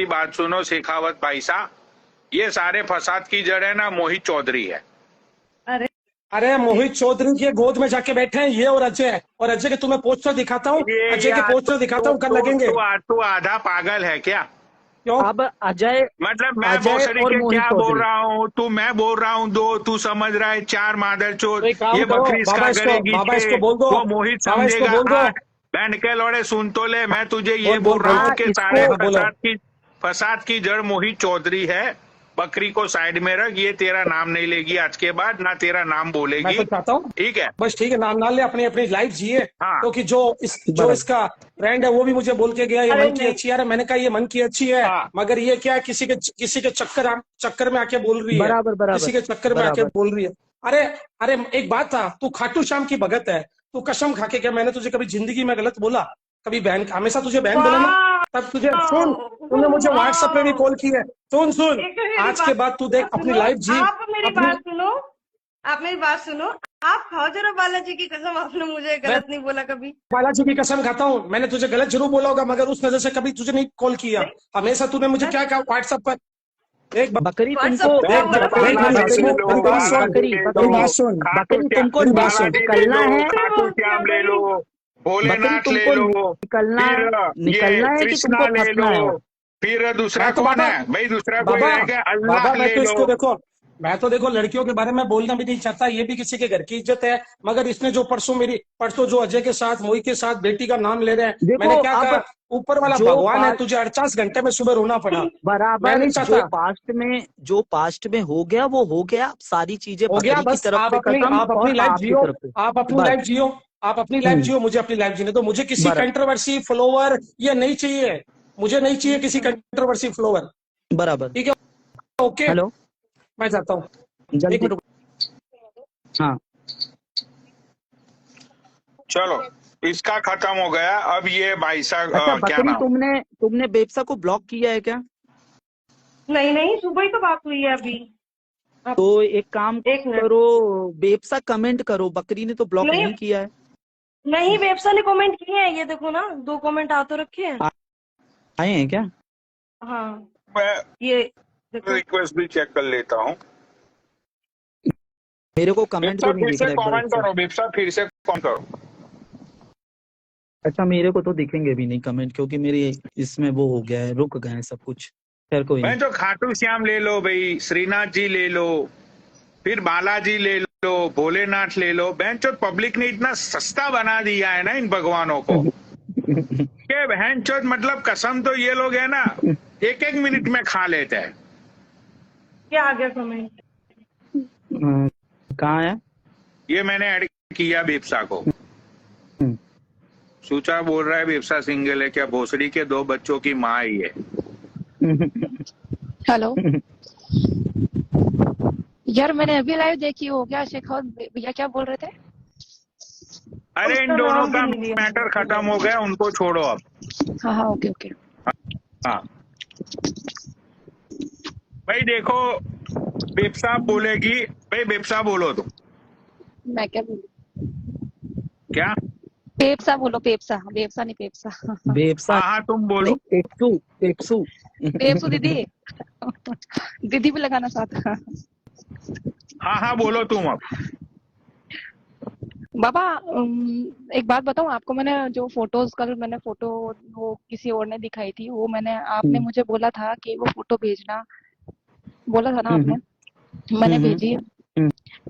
Speaker 1: बात सुनो शेखावत भाई साहब, ये सारे फसाद की जड़ है ना मोहित चौधरी है।
Speaker 6: अरे मोहित चौधरी के गोद में जाके बैठे हैं ये और अजय के तुम्हें पोस्टर दिखाता हूँ, अजय के पोस्टर दिखाता हूँ, कल लगेंगे।
Speaker 1: तू आधा पागल है क्या?
Speaker 6: क्यों?
Speaker 2: अब अजय,
Speaker 1: मतलब मैं
Speaker 2: अजय
Speaker 1: भोसड़ी
Speaker 2: और
Speaker 1: के
Speaker 2: मोहित
Speaker 1: क्या बोल
Speaker 2: चौधरी।
Speaker 1: रहा हूँ, मैं बोल रहा हूँ 2, तू समझ रहा है 4 मादर चोद।
Speaker 6: तो एक काम
Speaker 1: ये
Speaker 6: करो,
Speaker 1: बकरी इसका
Speaker 6: बाबा
Speaker 1: करेगी,
Speaker 6: इसको बोल दो,
Speaker 1: वो मोहित
Speaker 6: बाबा इसको
Speaker 1: समझेगा।
Speaker 6: बोल दो।
Speaker 1: बैंड के लोड़े सुन तो ले, मैं तुझे ये
Speaker 6: बोल
Speaker 1: बोल रहा हूँ कि
Speaker 2: इसको
Speaker 1: सारे
Speaker 6: बोलो।
Speaker 1: फसाद की जड़ मोहित चौधरी है। बकरी को साइड में रख, ये तेरा नाम नहीं लेगी आज के बाद, ना तेरा नाम
Speaker 6: मैं
Speaker 1: बोलेगी,
Speaker 6: तो चाहता हूँ
Speaker 1: ठीक है?
Speaker 6: बस ठीक है, नाम ना ले, अपनी अपनी लाइफ जिए।
Speaker 1: हाँ।
Speaker 6: क्योंकि जो इसका फ्रेंड है वो भी मुझे बोल के गया ये
Speaker 4: अरे
Speaker 6: मन की
Speaker 4: नहीं।
Speaker 6: अच्छी है। मैंने कहा ये मन की अच्छी है,
Speaker 1: हाँ।
Speaker 6: मगर ये क्या है, किसी के चक्कर में आके बोल रही है,
Speaker 2: बराबर बराबर
Speaker 6: किसी के चक्कर में आके
Speaker 2: बराबर।
Speaker 6: बोल रही है। अरे अरे एक बात था, तू खाटू श्याम की भगत है, तू कसम खा के, क्या मैंने तुझे कभी जिंदगी में गलत बोला? कभी बहन, हमेशा तुझे बहन बोला ना? तब तुझे सुन, तूने मुझे व्हाट्सएप पे भी कॉल की है। सुन
Speaker 4: एक मेरी
Speaker 6: आज के बाद तू देख
Speaker 4: बात
Speaker 6: अपनी
Speaker 4: सुनो,
Speaker 6: लाइफ जी।
Speaker 4: आप मेरी
Speaker 6: अपनी
Speaker 4: बात सुनो, आप मेरी बात सुनो। आप खाओ जरा बालाजी की कसम, आपने मुझे गलत नहीं बोला कभी।
Speaker 6: बालाजी की कसम खाता हूँ, मैंने तुझे गलत जरूर बोला होगा, मगर उस वजह से कभी तुझे नहीं कॉल किया। हमेशा तूने मुझे क्या कहा व्हाट्सएप पर? एक
Speaker 2: बकरी
Speaker 4: WhatsApp
Speaker 2: तुमको
Speaker 4: पे बोला था।
Speaker 2: बकरी तुमको निकलना है,
Speaker 1: खाटू श्याम ले लो, भोलेनाथ ले
Speaker 2: तुमको
Speaker 1: लो,
Speaker 2: निकलना
Speaker 1: फिर
Speaker 2: निकलना है कि
Speaker 1: कृष्णा
Speaker 2: तुमको
Speaker 1: ले
Speaker 2: फंसना है?
Speaker 1: लो, फिर दूसरा
Speaker 6: मैं तो
Speaker 1: कौन
Speaker 6: बाबा-
Speaker 1: है भाई? दूसरा कोई
Speaker 6: बाबा
Speaker 1: रहेगा? अल्लाह
Speaker 6: बाबा मैं
Speaker 1: ले
Speaker 6: तो इसको
Speaker 1: लो।
Speaker 6: देखो, मैं तो देखो लड़कियों के बारे में बोलना भी नहीं चाहता, ये भी किसी के घर की इज्जत है। मगर इसने जो परसों जो अजय के साथ, मोहित के साथ बेटी का नाम ले रहे हैं,
Speaker 2: देखो,
Speaker 6: मैंने क्या
Speaker 2: अब
Speaker 6: कहा? ऊपर वाला
Speaker 2: जो
Speaker 6: भगवान है,
Speaker 2: बात-
Speaker 6: तुझे 48 घंटे में सुबह रोना पड़ा। मैं
Speaker 2: बराबर।
Speaker 6: नहीं
Speaker 2: जो
Speaker 6: चाहता।
Speaker 2: पास्ट में हो गया वो हो गया, सारी चीजें
Speaker 6: हो गया
Speaker 2: बकरी की
Speaker 6: बस।
Speaker 2: तरफ
Speaker 6: आप
Speaker 2: से
Speaker 6: अपनी
Speaker 2: खत्म
Speaker 6: आप अपनी
Speaker 2: और
Speaker 6: लाइफ
Speaker 2: आपकी
Speaker 6: जियो,
Speaker 2: तरफ से
Speaker 6: आप अपनी
Speaker 2: बस।
Speaker 6: लाइफ जियो, आप अपनी लाइफ जियो, मुझे अपनी लाइफ जीने दो। मुझे किसी
Speaker 2: बराबर।
Speaker 6: कंट्रोवर्सी फ्लोवर ये नहीं चाहिए, मुझे नहीं चाहिए किसी कंट्रोवर्सी फ्लोवर।
Speaker 2: बराबर।
Speaker 6: ठीक है, ओके,
Speaker 2: हेलो,
Speaker 6: मैं जाता हूँ। एक
Speaker 2: जल्दी।
Speaker 6: मिनट।
Speaker 2: हाँ,
Speaker 1: चलो इसका खत्म हो गया। अब ये भाई साहब
Speaker 2: अच्छा
Speaker 1: क्या
Speaker 2: बकरी,
Speaker 1: नाम?
Speaker 2: तुमने बेबसा को ब्लॉक किया है क्या?
Speaker 4: नहीं, सुबह ही तो बात हुई है अभी।
Speaker 2: तो एक काम
Speaker 4: एक मिनट।
Speaker 2: करो, बेबसा कमेंट करो, बकरी ने तो ब्लॉक
Speaker 4: नहीं।
Speaker 2: नहीं किया है।
Speaker 4: नहीं, वेबसा ने कमेंट किए हैं, ये देखो ना, 2 कमेंट आ तो रखे हैं।
Speaker 2: आए हैं क्या?
Speaker 4: हाँ,
Speaker 1: मैं
Speaker 4: ये देखो।
Speaker 1: रिक्वेस्ट भी चेक कर लेता हूँ।
Speaker 2: मेरे को कमेंट
Speaker 1: बिप्सा
Speaker 2: तो नहीं
Speaker 1: फिर
Speaker 2: दिख
Speaker 1: से
Speaker 2: रहा है
Speaker 1: कमेंट करो, बिप्सा फिर से कमेंट करो।
Speaker 2: अच्छा, मेरे को तो दिखेंगे भी नहीं कमेंट, क्योंकि मेरी इसमें वो हो गया है, रुक गए हैं सब कुछ। खैर कोई
Speaker 1: मैं
Speaker 2: नहीं।
Speaker 1: तो खाटू श्याम ले लो भाई, श्रीनाथ जी ले लो, फिर बालाजी ले लो, भोलेनाथ ले लो। बहनचोद पब्लिक ने इतना सस्ता बना दिया है ना इन भगवानों को के बहनचोद, मतलब कसम तो ये लोग है ना 1-1 मिनट में खा लेते हैं।
Speaker 4: क्या आ गया कमेंट?
Speaker 2: कहाँ है?
Speaker 1: ये मैंने ऐड किया बिप्सा को। सूचा बोल रहा है बिप्सा सिंगल है क्या? भोसड़ी के 2 बच्चों की माँ ही है।
Speaker 7: हेलो यार, मैंने अभी लाइव देखी, हो गया शेखावत भैया क्या बोल रहे थे?
Speaker 1: अरे इन
Speaker 4: उसका
Speaker 1: दोनों
Speaker 4: नाम भी
Speaker 1: का
Speaker 4: नहीं लिया।
Speaker 1: मैटर खत्म हो गया, उनको छोड़ो अब।
Speaker 7: हाँ ओके ओके।
Speaker 1: हाँ भाई देखो, बिप्सा बोलेगी भाई, बिप्सा बोलो तुम।
Speaker 7: मैं क्या बोलूं?
Speaker 1: क्या?
Speaker 7: पेप्सा बोलो, पेप्सा, बेप्सा नहीं पेप्सा।
Speaker 2: बेबसा
Speaker 1: हाँ हाँ तुम बोलो।
Speaker 2: नहीं, पेप्सू
Speaker 7: पेप्सू दीदी। दीदी भी लगाना साथ।
Speaker 1: हाँ हाँ बोलो तुम अब।
Speaker 7: बाबा एक बात बताऊं आपको, मैंने जो फोटोज कल मैंने फोटो वो किसी और ने दिखाई थी, वो आपने मुझे बोला था कि वो फोटो भेजना, बोला था ना आपने, मैंने भेजी।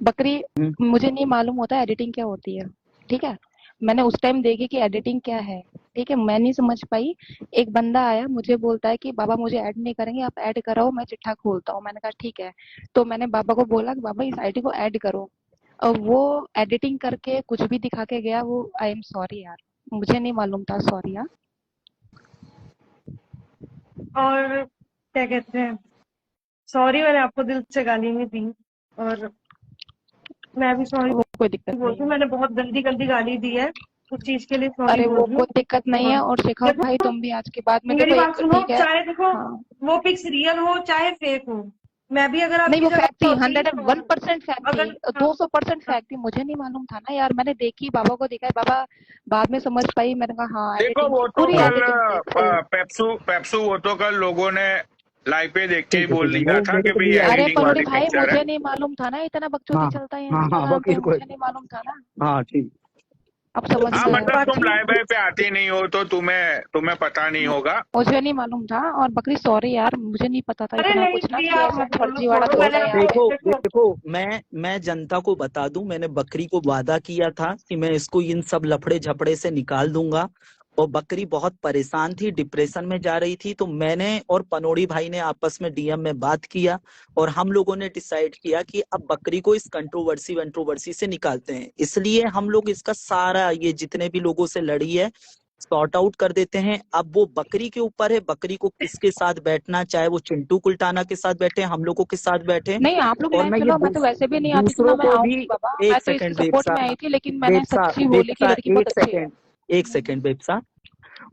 Speaker 7: बकरी, मुझे नहीं मालूम होता एडिटिंग क्या होती है, ठीक है? मैंने उस टाइम देखी कि एडिटिंग क्या है, ठीक है? मैं नहीं समझ पाई। एक बंदा आया, मुझे बोलता है कि बाबा मुझे ऐड नहीं करेंगे, आप ऐड कराओ, मैं चिट्ठा खोलता हूँ। मैंने कहा ठीक है। तो मैंने बाबा को बोला कि बाबा इस आईडी को ऐड करो, और वो एडिटिंग करके कुछ भी दिखा के गया। वो आई एम सॉरी यार, मुझे नहीं मालूम था, सॉरी यार।
Speaker 4: और क्या कहते हैं, सॉरी, मैंने आपको दिल से गाली नहीं दी, और मैं भी सॉरी
Speaker 7: वो कोई दिक्कत
Speaker 4: बोलती
Speaker 7: नहीं
Speaker 4: हूँ।
Speaker 7: है।
Speaker 4: मैंने बहुत गंदी गंदी गाली दी है, उस चीज के लिए
Speaker 7: अरे
Speaker 4: सॉरी
Speaker 7: वो
Speaker 4: बोल रही
Speaker 7: कोई दिक्कत नहीं है। और शेखावत
Speaker 4: देखो,
Speaker 7: भाई तुम भी आज के बाद में
Speaker 4: मेरी
Speaker 7: देखो,
Speaker 4: बात
Speaker 7: एक
Speaker 4: सुनो,
Speaker 7: ठीक है,
Speaker 4: चाहे देखो
Speaker 7: हाँ।
Speaker 4: वो पिक्स रियल हो चाहे फेक हो, मैं भी अगर
Speaker 7: नहीं
Speaker 4: आपकी
Speaker 7: वो
Speaker 4: जगह
Speaker 7: फैक्ट थी,
Speaker 4: होती
Speaker 7: 101% फैक्ट
Speaker 4: अगर
Speaker 7: थी, 200% फैक्ट थी। मुझे नहीं मालूम था ना यार, मैंने देखी, बाबा को दिखाई, बाबा बाद में समझ पाई। मैंने कहा हाँ
Speaker 1: देखो
Speaker 7: एडिटिंग,
Speaker 1: वो तो
Speaker 7: पूरी
Speaker 1: कल
Speaker 7: एडिटिंग।
Speaker 1: पेप्सू वो तो कल लोगों ने लाइव पे देख के ही बोल दिया था कि भाई
Speaker 7: अरे
Speaker 1: एडिटिंग
Speaker 7: पलोड़ी
Speaker 1: वाली
Speaker 7: भाई,
Speaker 1: पिक्चर है।
Speaker 7: मुझे नहीं मालूम था ना, इतना बकचोदी
Speaker 2: हाँ,
Speaker 7: चलता है
Speaker 2: हाँ,
Speaker 7: इंस्टाग्राम पे,
Speaker 2: वकील को
Speaker 7: मुझे नहीं मालूम था ना।
Speaker 2: हाँ ठीक।
Speaker 7: अब समझ
Speaker 1: हाँ
Speaker 7: में
Speaker 1: मतलब
Speaker 7: आया।
Speaker 1: तुम लाइव पे आती नहीं हो तो तुम्हें पता नहीं होगा।
Speaker 7: मुझे नहीं मालूम था। और बकरी सॉरी यार, मुझे नहीं पता था
Speaker 4: अरे
Speaker 7: इतना
Speaker 4: नहीं
Speaker 7: कुछ ना, कि
Speaker 4: प्रिया,
Speaker 7: ऐसा
Speaker 4: मत बोलो,
Speaker 7: फर्जीवाड़ा
Speaker 4: छोड़ो,
Speaker 7: बोल
Speaker 4: मैंने
Speaker 7: रहे हैं यहाँ
Speaker 2: देखो
Speaker 7: पे।
Speaker 2: देखो, मैं जनता को बता दूं, मैंने बकरी को वादा किया था कि मैं इसको इन सब लफड़े झपड़े से निकाल दूंगा, और बकरी बहुत परेशान थी, डिप्रेशन में जा रही थी। तो मैंने और पनोड़ी भाई ने आपस में डीएम में बात किया और हम लोगों ने डिसाइड किया कि अब बकरी को इस कंट्रोवर्सी से निकालते हैं। इसलिए हम लोग इसका सारा ये जितने भी लोगों से लड़ी है सॉर्ट आउट कर देते हैं। अब वो बकरी के ऊपर है, बकरी को किसके साथ बैठना, चाहे वो चिंटू कुल्टाना के साथ बैठे, हम लोगों के साथ बैठे।
Speaker 7: नहीं आप लोग
Speaker 2: और
Speaker 7: लाइव
Speaker 2: मैं ये
Speaker 7: चलो, मैं तो वैसे भी नहीं आती थी, ना
Speaker 2: दूसरों
Speaker 7: मैं
Speaker 2: को
Speaker 7: आऊंगी
Speaker 2: भी
Speaker 7: बाबा।
Speaker 2: एक
Speaker 7: मैं तो इसके
Speaker 2: सेकंड
Speaker 7: सपोर्ट में आई थी, लेकिन मैंने सच्ची बोली कि लड़की बहुत अच्छी है।
Speaker 2: एक सेकंड बेबसा।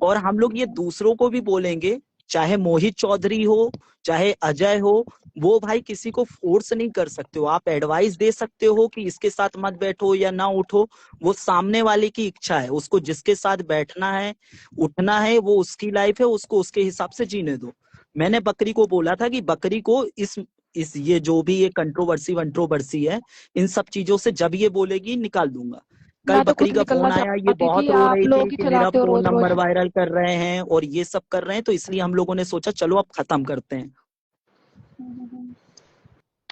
Speaker 2: और हम लोग ये दूसरों को भी बोलेंगे, चाहे मोहित चौधरी हो चाहे अजय हो, वो भाई किसी को फोर्स नहीं कर सकते हो। आप एडवाइस दे सकते हो कि इसके साथ मत बैठो या ना उठो, वो सामने वाले की इच्छा है। उसको जिसके साथ बैठना है उठना है, वो उसकी लाइफ है, उसको उसके हिसाब से जीने दो। मैंने बकरी को बोला था कि बकरी को इस ये जो भी ये कंट्रोवर्सी है, इन सब चीजों से जब ये बोलेगी निकाल दूंगा। कल
Speaker 7: मैं तो
Speaker 2: बकरी
Speaker 7: खुद
Speaker 2: का
Speaker 7: निकलना
Speaker 2: फोन आया, ये
Speaker 7: चाहती
Speaker 2: बहुत
Speaker 7: थी,
Speaker 2: रो
Speaker 7: आप
Speaker 2: रही
Speaker 7: लोग
Speaker 2: थी
Speaker 7: ही
Speaker 2: कि मेरा
Speaker 7: चलाते हो
Speaker 2: फोन
Speaker 7: रोज रोज।
Speaker 2: नंबर वायरल कर रहे हैं और ये सब कर रहे हैं। तो इसलिए हम लोगों ने सोचा चलो अब खत्म करते हैं।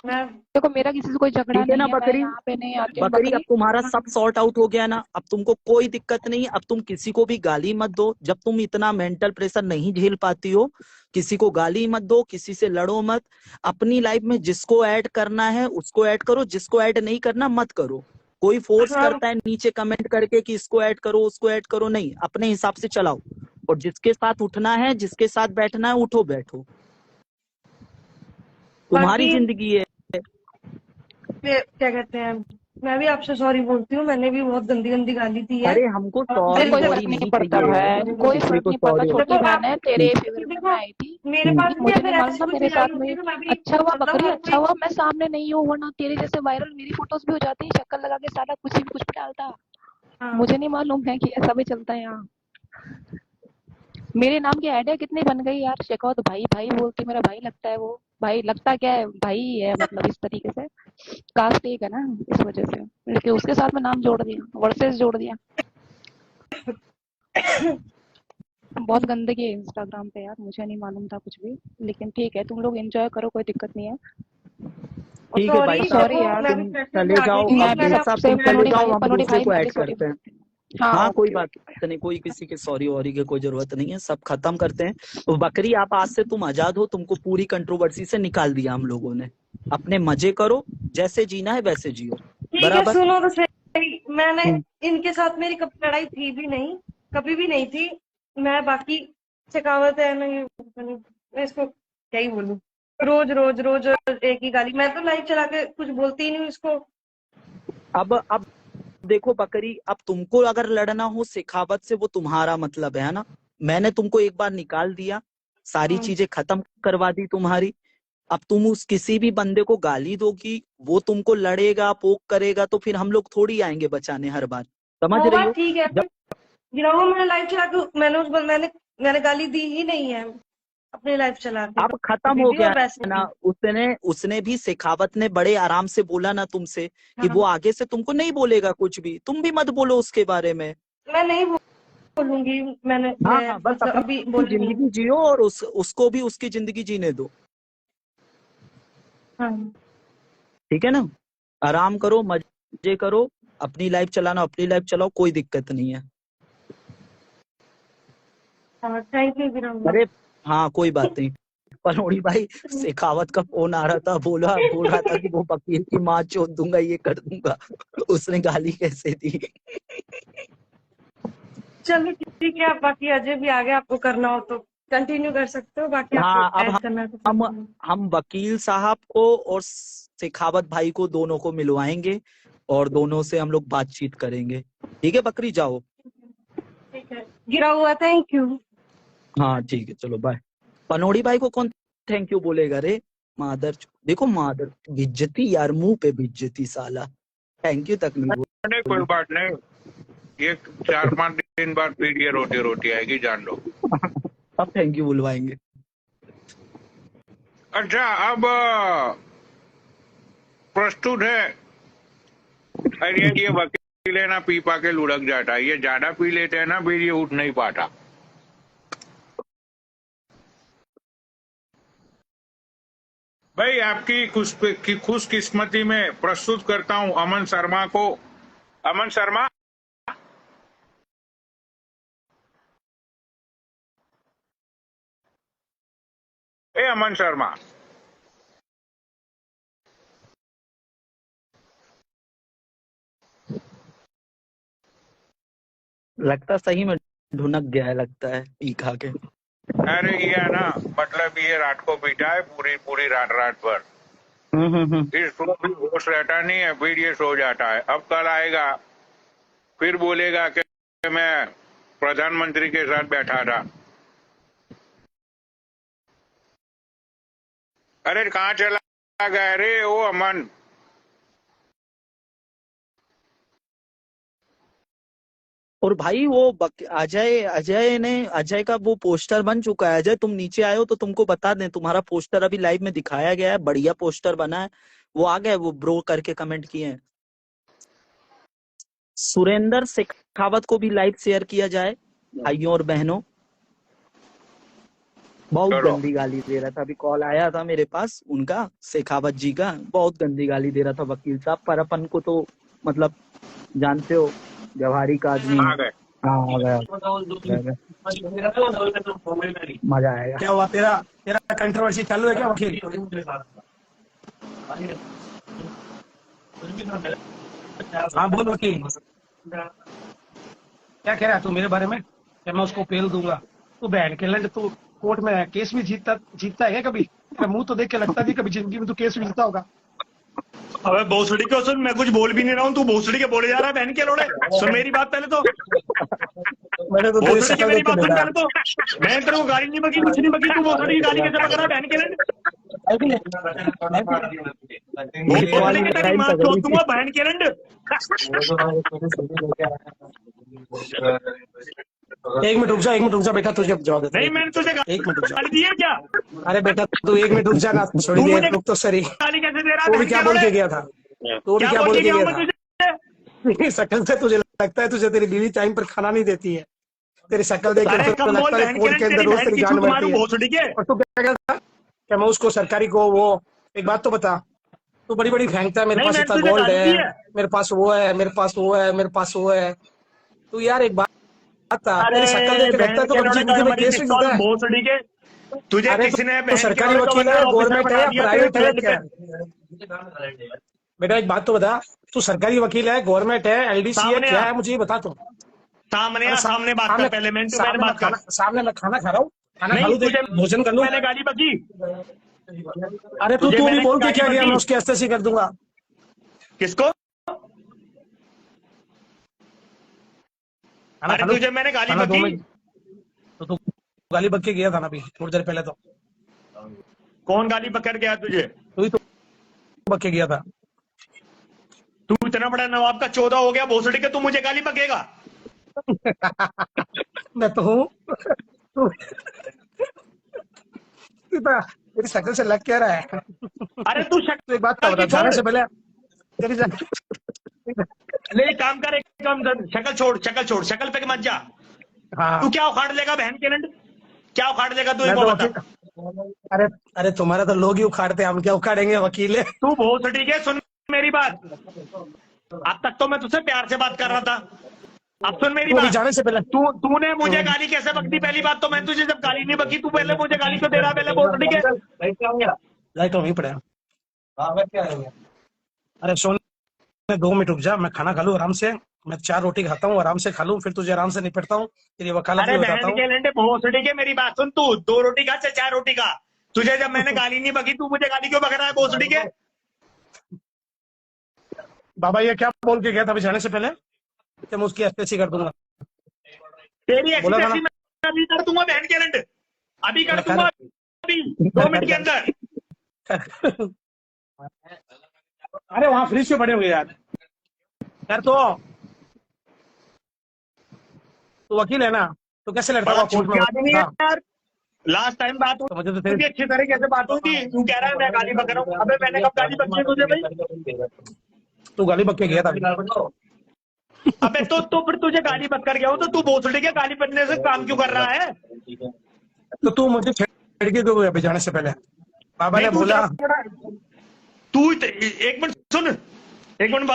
Speaker 4: मैं
Speaker 7: देखो मेरा किसी से कोई झगड़ा
Speaker 2: ठीक है ना
Speaker 7: नहीं है, मैं
Speaker 2: बकरी?
Speaker 7: यहाँ पे नहीं आती हूँ
Speaker 2: बकरी, अब
Speaker 7: बकरी।
Speaker 2: तुम्हारा सब सॉर्ट आउट हो गया ना, अब तुमको कोई दिक्कत नहीं। अब तुम किसी को भी गाली मत दो। जब तुम इतना मेंटल प्रेशर नहीं झेल पाती हो, किसी को गाली मत दो, किसी से लड़ो मत। अपनी लाइफ में जिसको ऐड करना है उसको ऐड करो, जिसको ऐड नहीं करना मत करो। कोई फोर्स
Speaker 4: हाँ
Speaker 2: करता है नीचे कमेंट करके कि इसको ऐड करो उसको ऐड करो, नहीं, अपने हिसाब से चलाओ। और जिसके साथ उठना है जिसके साथ बैठना है उठो बैठो, तुम्हारी
Speaker 4: बाकी
Speaker 2: जिंदगी है।
Speaker 4: क्या कहते हैं, मैं भी आपसे सॉरी बोलती हूँ, मैंने भी बहुत गंदी गंदी गाली दी है।
Speaker 2: अरे हमको
Speaker 4: और
Speaker 7: अरे
Speaker 2: सॉरी
Speaker 7: कोई
Speaker 4: देखो
Speaker 7: फर्क
Speaker 2: वॉरी
Speaker 7: नहीं
Speaker 2: नहीं
Speaker 7: पड़ता
Speaker 2: चाहिए
Speaker 7: है,
Speaker 2: है,
Speaker 7: कोई
Speaker 2: किसी
Speaker 7: फर्क
Speaker 2: को
Speaker 7: नहीं पड़ता।
Speaker 2: सॉरी।
Speaker 7: छोटी
Speaker 4: देखो
Speaker 7: बहन
Speaker 4: आप
Speaker 7: है, तेरे फेवर में मैं
Speaker 4: देखो
Speaker 7: आई थी।
Speaker 4: मेरे पास भी
Speaker 7: मुझे
Speaker 4: अगर
Speaker 7: नहीं मालूम
Speaker 4: ऐसी
Speaker 7: था
Speaker 4: कोई
Speaker 7: मेरे साथ
Speaker 4: पिटाई
Speaker 7: में।
Speaker 4: होती तो मैं भी
Speaker 7: अच्छा हुआ
Speaker 4: मतलब
Speaker 7: बकरी,
Speaker 4: हर
Speaker 7: अच्छा
Speaker 4: कोई
Speaker 7: हुआ मैं सामने नहीं हूँ, वरना तेरे जैसे वायरल मेरी फोटोज भी हो जाती, शक्ल लगा के साला कुछ भी कुछ भी डालता।
Speaker 4: हाँ
Speaker 7: मुझे नहीं मालूम है कि ऐसा भी चलता है यहाँ। मेरे नाम की आइडिया कितनी बन गई यार। शेखौत भाई भाई बोलती, मेरा भाई लगता है वो। भाई लगता क्या है, भाई ही है, मतलब इस तरीके से कास्ट एक है ना, इस वजह से। लेकिन उसके साथ में नाम जोड़ दिया, वर्सेस जोड़ दिया। बहुत गंदगी है इंस्टाग्राम पे यार, मुझे नहीं मालूम था कुछ भी। लेकिन ठीक है, तुम लोग एंजॉय करो, कोई दिक्कत नहीं है।
Speaker 2: ठीक है भाई
Speaker 4: सॉरी
Speaker 2: साहब,
Speaker 7: सॉरी यार।
Speaker 4: मैं
Speaker 2: तुम
Speaker 4: भी प्रेशर
Speaker 2: चले
Speaker 4: में आ गई
Speaker 2: जाओ।
Speaker 4: थी,
Speaker 7: मैं भी
Speaker 4: मैंने
Speaker 2: साहब
Speaker 7: सबसे
Speaker 2: तुम चले
Speaker 7: पनोड़ी
Speaker 2: जाओ,
Speaker 7: भाई,
Speaker 2: हम
Speaker 7: पनोड़ी
Speaker 2: दूसरे
Speaker 7: भाई
Speaker 2: को
Speaker 7: मैं भी
Speaker 2: ऐड
Speaker 7: सॉरी
Speaker 2: करते हैं।
Speaker 7: बोलती हूँ। हाँ
Speaker 2: हाँ कोई
Speaker 7: ओके
Speaker 2: बात
Speaker 7: ओके।
Speaker 2: नहीं, कोई किसी के सॉरी वॉरी की कोई जरूरत नहीं है, सब खत्म करते हैं। तो बकरी, आप आज से तुम आजाद हो, तुमको पूरी कंट्रोवर्सी से निकाल दिया हम लोगों ने। अपने मजे करो, जैसे जीना है वैसे जियो।
Speaker 4: ठीक है
Speaker 2: बराबर।
Speaker 4: सुनो तो सही, मैंने
Speaker 2: हम्म।
Speaker 4: इनके साथ मेरी कभी लड़ाई थी भी नहीं, कभी भी नहीं थी। मैं बाकी शेखावत है ना, ये पता नहीं, मैं इसको क्या ही बोलूं, रोज रोज रोज एक ही गाली। मैं तो लाइव चला के कुछ बोलती ही नहीं इसको।
Speaker 2: अब देखो बकरी, अब तुमको अगर लड़ना हो शेखावत से, वो तुम्हारा मतलब है ना। मैंने तुमको एक बार निकाल दिया, सारी
Speaker 4: हाँ
Speaker 2: चीजें खत्म करवा दी तुम्हारी। अब तुम उस किसी भी बंदे को गाली दोगी, वो तुमको लड़ेगा पोक करेगा, तो फिर हम लोग थोड़ी आएंगे बचाने हर बार। समझ
Speaker 4: वो
Speaker 2: रही
Speaker 4: बात
Speaker 2: हो?
Speaker 4: ठीक है,
Speaker 2: जब
Speaker 4: गिराओ, मैंने लाइव चला के मैंने उस मैंने गाली दी ही नहीं है अपनी लाइफ चला के,
Speaker 2: अब खत्म
Speaker 4: कभी
Speaker 2: हो
Speaker 4: भी
Speaker 2: गया
Speaker 4: और वैसे
Speaker 2: ना।
Speaker 4: भी।
Speaker 2: उसने उसने भी शेखावत ने बड़े आराम से बोला ना तुमसे कि
Speaker 4: हाँ
Speaker 2: वो आगे से तुमको नहीं बोलेगा कुछ भी, तुम भी मत बोलो उसके बारे में।
Speaker 4: मैं नहीं बोलूंगी,
Speaker 2: हाँ
Speaker 4: मैं
Speaker 2: हाँ, बस
Speaker 4: मतलब अभी
Speaker 2: अपनी
Speaker 4: बोली नहीं।
Speaker 2: जिंदगी जियो और उसको भी उसकी जिंदगी जीने दो।
Speaker 4: हाँ
Speaker 2: ठीक है ना? आराम करो, मजे करो, अपनी लाइफ चलाना अपनी लाइफ चलाओ, कोई दिक्कत नहीं है।
Speaker 4: हाँ, थैंक यू गिराओ।
Speaker 2: अरे हाँ कोई बात नहीं। पनोड़ी भाई, शेखावत का फोन आ रहा था, बोल रहा था कि वो वकील की माँ चोद दूंगा, ये कर दूंगा। उसने गाली कैसे दी?
Speaker 4: चलो ठीक है, आप बाकी अजय भी आ गए, आपको करना हो तो कंटिन्यू कर सकते हो, बाकी आपको
Speaker 2: हाँ, अब
Speaker 4: ऐड करना है तो
Speaker 2: हम
Speaker 4: कर दो।
Speaker 2: हम वकील साहब को और शेखावत भाई को दोनों को मिलवाएंगे और दोनों से हम लोग बातचीत करेंगे। ठीक है बकरी, जाओ।
Speaker 4: ठीक है, गिरा हुआ, थैंक यू।
Speaker 2: हाँ ठीक है, चलो बाय। पनोड़ी भाई को कौन थैंक यू बोलेगा रे? मादर देखो, मादर बेइज्जती यार, मुंह पे बेइज्जती साला, थैंक यू तक नहीं
Speaker 1: नहीं कोई
Speaker 2: बोली।
Speaker 1: बात नहीं, ये 4-5 दिन बाद फिर ये रोटी रोटी आएगी, जान लो।
Speaker 2: अब थैंक यू बुलवाएंगे।
Speaker 1: अच्छा, अब प्रस्तुत है। अरे ये वकील है ना, पी पा के लुढ़क जाता है, ये ज्यादा पी लेते हैं ना, फिर ये उठ नहीं पाता। भाई आपकी खुशकिस्मती में प्रस्तुत करता हूं अमन शर्मा को। अमन शर्मा, अमन शर्मा।
Speaker 2: लगता सही में ढुनक गया है, लगता है ई खा के।
Speaker 1: अरे ये है ना, मतलब ये रात को पीटा है पूरी पूरी रात भर। इसको भी होश रहता नहीं है, फिर ये सो जाता है। अब कल आएगा फिर बोलेगा कि मैं प्रधानमंत्री के साथ बैठा था। अरे कहाँ चला गया रे ओ अमन?
Speaker 2: और भाई वो अजय का वो पोस्टर बन चुका है। अजय तुम नीचे आए हो तो तुमको बता दें, तुम्हारा पोस्टर अभी लाइव में दिखाया गया है, बढ़िया पोस्टर बना है। वो आ गया, वो ब्रो करके कमेंट किए हैं। सुरेंद्र शेखावत को भी लाइव शेयर किया जाए भाइयों और बहनों। बहुत
Speaker 1: चलो।
Speaker 2: गंदी गाली दे रहा था, अभी कॉल आया था मेरे पास उनका, शेखावत जी का। बहुत गंदी गाली दे रहा था वकील साहब पर। अपन को तो मतलब जानते हो व्यवहारिक आदमी
Speaker 1: आ
Speaker 2: है।
Speaker 1: गए।
Speaker 2: हाँ आ गया, मजा आएगा।
Speaker 6: क्या हुआ, तेरा तेरा कंट्रोवर्सी चालू है क्या वकील? हाँ बोल वकील, क्या कह रहा है तू मेरे बारे में? क्या मैं उसको पेल दूंगा? तू बहन के लंड, तू कोर्ट में केस भी जीतता है कभी? तेरा मुंह तो देख के लगता नहीं कभी जिंदगी में तू केस भी जीता होगा।
Speaker 3: अबे भोसड़ी के सुन, मैं कुछ बोल भी नहीं रहा हूँ, तू भोसड़ी के बोले जा रहा है बहन के लोड़े। सुन मेरी बात पहले तो,
Speaker 6: मैंने तो तेरी
Speaker 3: भोसड़ी की
Speaker 6: शक्ल
Speaker 3: मेरी
Speaker 6: देख के
Speaker 3: बात सुन
Speaker 6: देखा।
Speaker 3: पहले तो। मैं तेरे को गाली नहीं बकी, कुछ नहीं बकी, तू भोसड़ी की गाली कैसे बक रहा है बहन के लंड? भोसड़ी के तेरी माँ चोद दूंगा बहन के लंड।
Speaker 6: एक मिनट रुक जा बेटा, तुझे जवाब देता
Speaker 3: नहीं
Speaker 6: हूँ।
Speaker 3: मैंने तुझे
Speaker 6: एक मिनट रुक जा।
Speaker 3: गाली दी है क्या?
Speaker 6: अरे बेटा तू 1 मिनट रुक जा ना, थोड़ी
Speaker 3: तू
Speaker 6: देर
Speaker 3: मुझे
Speaker 6: रुक तो सही।
Speaker 3: गाली कैसे दे रहा
Speaker 6: तू
Speaker 3: है
Speaker 6: भी
Speaker 3: बहन
Speaker 6: क्या
Speaker 3: के
Speaker 6: बोल
Speaker 3: लोड़े?
Speaker 6: के गया था? तू भी क्या बोल के
Speaker 3: गया
Speaker 6: गया
Speaker 3: मैं
Speaker 6: था?
Speaker 3: तुझे?
Speaker 6: शक्ल से तुझे लगता है तुझे तेरी बीवी टाइम पर खाना नहीं देती है। तेरी शक्ल देख
Speaker 3: अरे
Speaker 6: के
Speaker 3: कम बोल
Speaker 6: लगता है
Speaker 3: बहन के
Speaker 6: कोर्ट के
Speaker 3: लंड,
Speaker 6: अंदर
Speaker 3: तेरी
Speaker 6: रोज
Speaker 3: बहन
Speaker 6: तेरी
Speaker 3: की
Speaker 6: जान
Speaker 3: छूट
Speaker 6: बढ़ती
Speaker 3: मारूं
Speaker 6: है।
Speaker 3: भोसड़ी के।
Speaker 6: और तू क्या कहता क्या मैं उसको सरकारी को वो, एक बात तो बता, तू बड़ी बड़ी फेंकता है मेरे
Speaker 3: नहीं
Speaker 6: पास
Speaker 3: मैंने
Speaker 6: इतना
Speaker 3: तुझे
Speaker 6: गोल्ड
Speaker 3: गाली दी
Speaker 6: है,
Speaker 3: है।
Speaker 6: मेरे पास वो है, मेरे पास वो है, मेरे पास वो है। तू यार एक बात था, तेरी शक्ल देख
Speaker 3: अरे
Speaker 6: के लगता
Speaker 3: बहन
Speaker 6: है तो
Speaker 3: के
Speaker 6: कभी
Speaker 3: लोड़े
Speaker 6: जिंदगी में
Speaker 3: हमारी
Speaker 6: केस भी
Speaker 3: पिस्तौल
Speaker 6: जीता है।
Speaker 3: भोसड़ी के। तुझे
Speaker 6: अरे
Speaker 3: किसी ने
Speaker 6: तो
Speaker 3: बहन के
Speaker 6: सरकारी
Speaker 3: लोड़े को
Speaker 6: वकील है,
Speaker 3: बंदा ऑफिसर
Speaker 6: गवर्नमेंट है
Speaker 3: बना
Speaker 6: या
Speaker 3: दिया तेरे
Speaker 6: प्राइवेट है
Speaker 3: फ्लड
Speaker 6: क्या?
Speaker 3: पे।
Speaker 6: बेटा एक बात तो बता, तू सरकारी वकील है, गवर्नमेंट है, एलडीसी है,
Speaker 3: सामने
Speaker 6: क्या
Speaker 3: आ,
Speaker 6: है मुझे ये बता तू।
Speaker 3: सामने आ,
Speaker 6: अरे
Speaker 3: सामने बात कर पहले, मैंने
Speaker 6: सामने मैं
Speaker 3: बात कर।
Speaker 6: सामने मैं खाना खा रहा हूँ, खाना खा
Speaker 3: नहीं
Speaker 6: लूं,
Speaker 3: तुझे
Speaker 6: भोजन कर लूं।
Speaker 3: मैंने गाली बकी।
Speaker 6: अरे
Speaker 3: तुझे
Speaker 6: तू भी
Speaker 3: मैंने
Speaker 6: बोल के
Speaker 3: गाली
Speaker 6: क्या गया,
Speaker 3: बकी।
Speaker 6: मैं उसकी अस्तेसी कर दूंगा।
Speaker 3: किसको?
Speaker 6: खाना
Speaker 3: अरे
Speaker 6: खा लूं,
Speaker 3: तुझे मैंने गाली
Speaker 6: खाना 2
Speaker 3: बकी।
Speaker 6: मिनट। तो तू गाली बक के गया था ना अभी थोड़ी देर पहले, तो
Speaker 3: कौन गाली पकड़ गया तुझे?
Speaker 6: तू ही तो बक के गया था।
Speaker 3: तू इतना बड़ा नवाब का 14 हो गया भोसड़ी के, तू मुझे गाली पकेगा?
Speaker 6: मैं तो हूँ। तू तेरी शक्ल से लग क्या रहा है?
Speaker 3: अरे तू
Speaker 6: तो एक बात
Speaker 3: शक्ल
Speaker 6: बता,
Speaker 3: की
Speaker 6: जाने
Speaker 3: छोड़।
Speaker 6: से पहले तेरी
Speaker 3: ले एक काम कर, एक काम कर, शक्ल छोड़, शक्ल छोड़, शक्ल पे मत जा।
Speaker 6: हाँ
Speaker 3: तू क्या उखाड़ लेगा बहन के लंड? क्या उखाड़ लेगा तू?
Speaker 6: मैं
Speaker 3: एक
Speaker 6: तो
Speaker 3: बात
Speaker 6: वकील।
Speaker 3: बता।
Speaker 6: अरे अरे तुम्हारा तो लोग ही उखाड़ते हैं, हम क्या उखाड़ेंगे, वकील है।
Speaker 3: तू भोसड़ी के सुन मेरी बात। अब तक तो मैं तुझसे प्यार से बात कर रहा था, अब सुन मेरी
Speaker 6: तू अभी
Speaker 3: बात।
Speaker 6: जाने से पहले
Speaker 3: तूने मुझे गाली कैसे बकती? पहली बात तो मैं तुझे जब गाली नहीं बकी, तू पहले मुझे गाली क्यों दे रहा? पहले भोसड़ी के।
Speaker 6: लाइट वहीं पड़े। अरे सोन 2 मिनट रुक जा, मैं खाना खा लूं आराम से। मैं 4 रोटी खाता हूँ, आराम से खा लूं, फिर तुझे आराम से निपटता हूँ, तेरी वकालत
Speaker 3: अरे
Speaker 6: भी बताता
Speaker 3: बहन
Speaker 6: हूँ।
Speaker 3: के लंडे भोसड़ी के, मेरी बात सुन। तू 2 रोटी खा चाहे 4 रोटी खा, तुझे जब मैंने गाली नहीं बकी, तू मुझे गाली क्यों बक रहा है भोसड़ी के?
Speaker 6: बाबा ये क्या बोल के गया था अभी जाने से पहले कि मैं उसकी अस्तेसी कर दूंगा?
Speaker 3: तेरी
Speaker 6: बोला था ना।
Speaker 3: ऐसी मैं अभी कर दूंगा बहन के लंड, अभी कर दूंगा, अभी 2 मिनट के अंदर।
Speaker 6: अरे वहां फ्रिज पे पड़े होंगे यार। यार तो तू वकील है ना, तो कैसे लड़ता
Speaker 3: बड़ा
Speaker 6: हुआ कोर्ट में?
Speaker 3: छुट्टी आदमी है
Speaker 6: हाँ,
Speaker 3: यार। लास्ट टाइम बात
Speaker 6: तो मुझे तो
Speaker 3: हुई
Speaker 6: तेरी
Speaker 3: थी, अच्छी तरीके से बात हुई थी। तू कह रहा है मैं गाली बक रहा हूँ। अबे मैंने कब गाली बकी है तुझे भाई?
Speaker 6: तू गाली बक के गया था।
Speaker 3: अबे तो फिर तुझे गाली बक कर गया हो तो तू भोसड़ी के गाली बकने से काम क्यों कर रहा है?
Speaker 6: तो तू मुझे छेड़ के क्यों गया अभी जाने से पहले? बाबा ने
Speaker 3: नहीं, तू
Speaker 6: बोला।
Speaker 3: इतना बड़ा- तू एक मिनट सुन, एक मिनट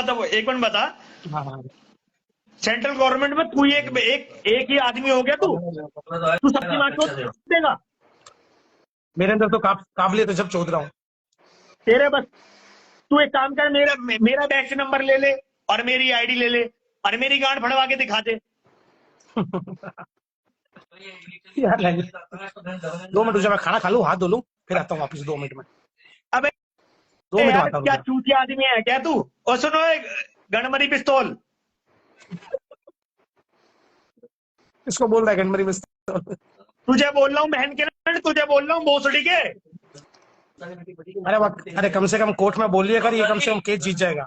Speaker 3: बता।
Speaker 6: हाँ,
Speaker 3: सेंट्रल गवर्नमेंट में तू एक ही आदमी हो गया। तू सबकी बात को देगा?
Speaker 6: मेरे अंदर तो काबिलियत है जब चौध रहा हूँ।
Speaker 3: तेरे बस तू एक काम कर, मेरा बैच नंबर ले ले और मेरी आईडी ले ले और मेरी गांड फड़वा के दिखा दे।
Speaker 6: यार 2 मिनट रुक, मैं खाना खा लूं, हाथ धो लूं, फिर आता हूँ वापस 2 मिनट में।
Speaker 3: अबे
Speaker 6: 2 मिनट में
Speaker 3: यार
Speaker 6: आता हूँ।
Speaker 3: क्या चूतिया आदमी है क्या तू? और सुनो, एक गणमरी पिस्तौल
Speaker 6: इसको बोल रहा है गनमरी में।
Speaker 3: तुझे बोल रहा हूँ बहन के नाम, तुझे बोल रहा हूँ भोसड़ी के।
Speaker 6: अरे कम से कम कोर्ट में बोलिए कर, ये कम से कम केस जीत जाएगा।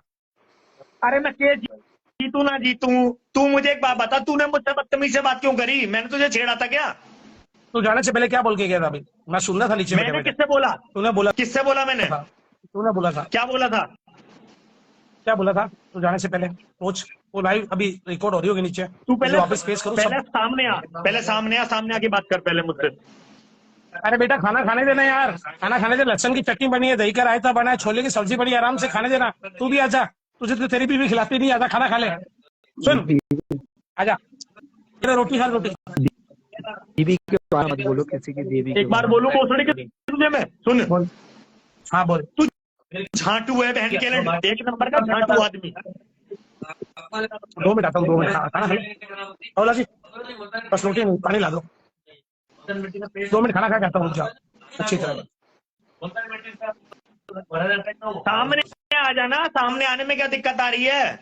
Speaker 3: अरे मैं केस जीतू ना जीतू, तू मुझे एक बात बता, तूने मुझसे बदतमीज से बात क्यों करी? मैंने तुझे छेड़ा था क्या?
Speaker 6: तू जाने से पहले क्या बोल के गया था? अभी मैं सुनना था नीचे
Speaker 3: मैंने
Speaker 6: बैठे।
Speaker 3: किससे बोला?
Speaker 6: तूने बोला,
Speaker 3: किससे बोला मैंने?
Speaker 6: तूने बोला था।
Speaker 3: क्या बोला था?
Speaker 6: क्या बोला था? तू जाने से पहले सोच, वो लाइव अभी रिकॉर्ड हो रही होगी नीचे।
Speaker 3: तू पहले
Speaker 6: वापस पेश करूँ
Speaker 3: पहले
Speaker 6: सब?
Speaker 3: सामने आ, सामने आके बात कर पहले मुझसे।
Speaker 6: अरे बेटा खाना खाने देना यार, खाना खाने दे। लहसुन की चटनी बनी है, दही का रायता बना है, छोले की सब्जी बनी है, आराम से खाने देना। तू भी आजा, तुझे तो तेरी बीवी खिलाती नहीं, आजा खाना खा ले। सुन आजा, तेरा रोटी खा, रोटी।
Speaker 2: बीवी के बारे मत बोलो, किसी की बीवी के
Speaker 3: एक बार
Speaker 2: बारे
Speaker 3: बोलूं भोसड़ी के तुझे मैं? सुन,
Speaker 6: बोल। हाँ बोल।
Speaker 3: तू झांटू है बहन के लिए, एक नंबर का झांटू आदमी।
Speaker 6: 2 मिनट आता हूँ, 2 मिनट खाना खा ले। औला जी बस रोटी नहीं, पानी ला दो। 2 मिनट खाना खा के आता हूँ, जाओ अच्छी तरह।
Speaker 3: सामने आ जाना, सामने आने में क्या दिक्कत आ रही है?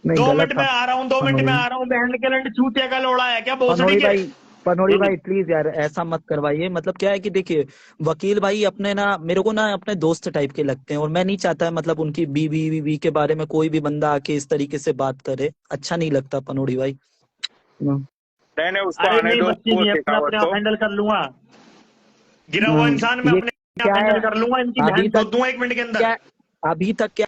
Speaker 2: नहीं,
Speaker 3: 2
Speaker 2: गलत
Speaker 3: मिनट में
Speaker 2: था।
Speaker 3: आ रहा हूँ, 2 मिनट में आ रहा हूँ। बहन के लंड चूतिया का लोड़ा है क्या भोसड़ी के?
Speaker 2: पनोड़ी भाई प्लीज यार ऐसा मत करवाइए। मतलब क्या है कि देखिए, वकील भाई अपने ना, मेरे को ना अपने दोस्त टाइप के लगते हैं, और मैं नहीं चाहता है मतलब उनकी बीवी के बारे में कोई भी बंदा आके इस तरीके से बात करे, अच्छा नहीं लगता पनोड़ी भाई।
Speaker 1: नहीं उसको
Speaker 3: अरे
Speaker 1: आने
Speaker 3: नहीं,
Speaker 1: दो,
Speaker 3: बच्ची नहीं है, मैं अपने आप हैंडल कर लूंगा। गिरा हुआ इंसान मैं
Speaker 2: ये
Speaker 3: अपने
Speaker 2: क्या
Speaker 3: आप
Speaker 2: है?
Speaker 3: हैंडल कर लूंगा। इनकी
Speaker 2: अभी
Speaker 3: बहन
Speaker 2: तक
Speaker 3: खोद दूंगा 1 मिनट के अंदर।
Speaker 2: क्या अभी तक क्या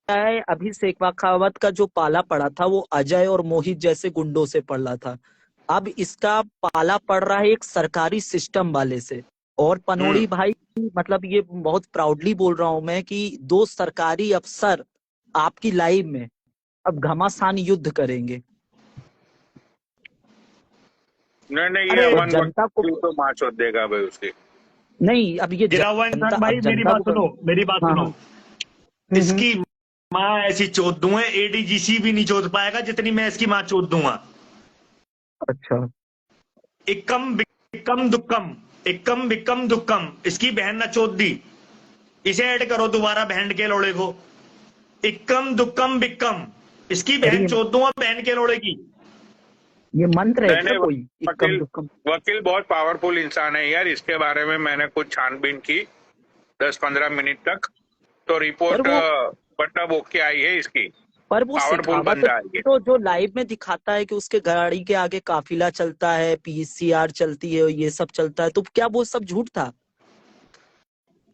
Speaker 2: है, अभिषेक शेखावत का जो पाला पड़ा था वो अजय और मोहित जैसे गुंडों से पड़ा था। अब इसका पाला पड़ रहा है एक सरकारी सिस्टम वाले से। और पनोड़ी भाई मतलब ये बहुत प्राउडली बोल रहा हूं मैं कि 2 सरकारी अफसर आपकी लाइव में अब घमासान युद्ध करेंगे।
Speaker 1: नहीं
Speaker 3: अरे
Speaker 1: ये अमन
Speaker 2: जनता को
Speaker 1: तो मार चोद देगा भाई उसकी।
Speaker 2: नहीं, अब ये
Speaker 3: गिरा हुआ इंसान भाई, मेरी बात सुनो, मेरी बात सुनो। इसकी माँ ऐसी चोद दूंगा, एडीजीसी भी नहीं चोद पाएगा जितनी मैं इसकी माँ चोद दूंगा।
Speaker 2: अच्छा,
Speaker 3: इक्कम बिक्कम दुक्कम, इक्कम बिक्कम दुक्कम। इसकी बहन ना चोद दी, इसे ऐड करो दोबारा बहन के लोड़े को। इक्कम दुक्कम बिक्कम, इसकी बहन चोद दूंगा बहन के लोड़े की।
Speaker 2: ये मंत्र है क्या कोई?
Speaker 1: वकील बहुत पावरफुल इंसान है यार, इसके बारे में मैंने कुछ छानबीन की 10-15 मिनट तक, तो रिपोर्ट मतलब ओके आई है इसकी।
Speaker 2: पर वो
Speaker 1: पावरफुल बंदा है
Speaker 2: तो जो लाइव में दिखाता है कि उसके गाड़ी के आगे काफिला चलता है, पीसीआर चलती है, ये सब चलता है, तो क्या वो सब झूठ था?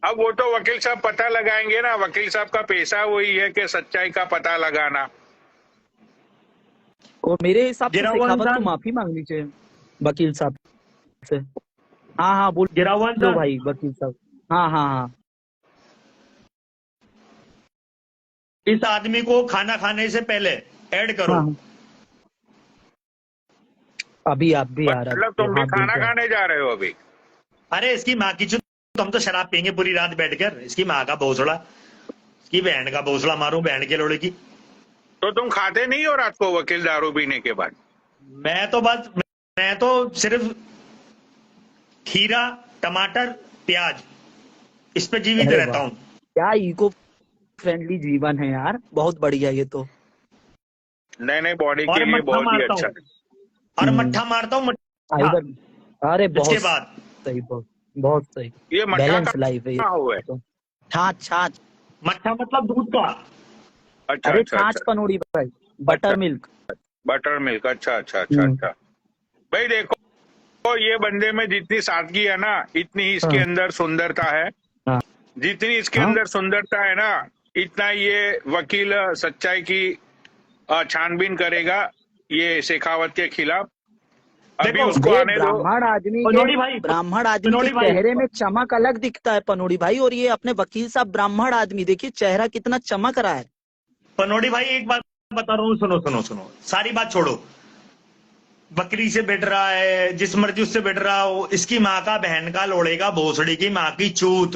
Speaker 1: अब वो तो वकील साहब पता लगाएंगे ना, वकील साहब का पेशा वही है कि सच्चाई का पता लगाना।
Speaker 2: और मेरे हिसाब से शेखावत को माफी मांगनी चाहिए वकील साहब से। हाँ बोल लो भाई वकील साहब। हाँ
Speaker 3: इस आदमी को खाना खाने से पहले ऐड करो।
Speaker 2: हाँ। अभी आप भी आ रहा
Speaker 1: मतलब तुम भी खाना खाने जा रहे हो अभी?
Speaker 3: अरे इसकी माँ की चुत, हम तो शराब पियेंगे पूरी रात बैठकर। इसकी माँ का भोसड़ा, इसकी बहन का भोसड़ा मारूं बहन के लोड़े की।
Speaker 1: तो तुम खाते नहीं हो रात को वकील दारू पीने के बाद?
Speaker 3: मैं तो सिर्फ खीरा, टमाटर, प्याज, इस पे जीवित रहता हूँ।
Speaker 2: क्या इको फ्रेंडली जीवन है यार, बहुत बढ़िया ये तो।
Speaker 1: नहीं बॉडी के लिए बहुत ही अच्छा है।
Speaker 3: और मट्ठा मारता हूँ।
Speaker 2: अरे बहुत
Speaker 3: इसके बाद
Speaker 2: सही, बहुत सही।
Speaker 1: ये मट्ठा
Speaker 2: बैलेंस लाइफ है ये। छाछ
Speaker 3: मट्ठा मतलब दूध का।
Speaker 1: अच्छा,
Speaker 2: अरे
Speaker 1: अच्छा,
Speaker 2: छाछ पनोड़ी भाई, बटर मिल्क।
Speaker 1: अच्छा। भाई देखो ये बंदे में जितनी सादगी है ना, इतनी ही इसके अंदर सुंदरता है। जितनी इसके अंदर सुंदरता है ना, इतना ये वकील सच्चाई की छानबीन करेगा ये शेखावत के खिलाफ। अभी उसको आने दो।
Speaker 2: ब्राह्मण आदमी के चेहरे में चमक अलग दिखता है पनोड़ी भाई, और ये अपने वकील साहब ब्राह्मण आदमी, देखिए चेहरा कितना चमक रहा है।
Speaker 3: पनोड़ी भाई एक बात बता रहा हूँ, सुनो, सारी बात छोड़ो। बकरी से बिठ रहा है, जिस मर्जी उससे बिठ रहा हो, इसकी माँ का बहन का लोड़ेगा भोसड़ी की माँ की चूत।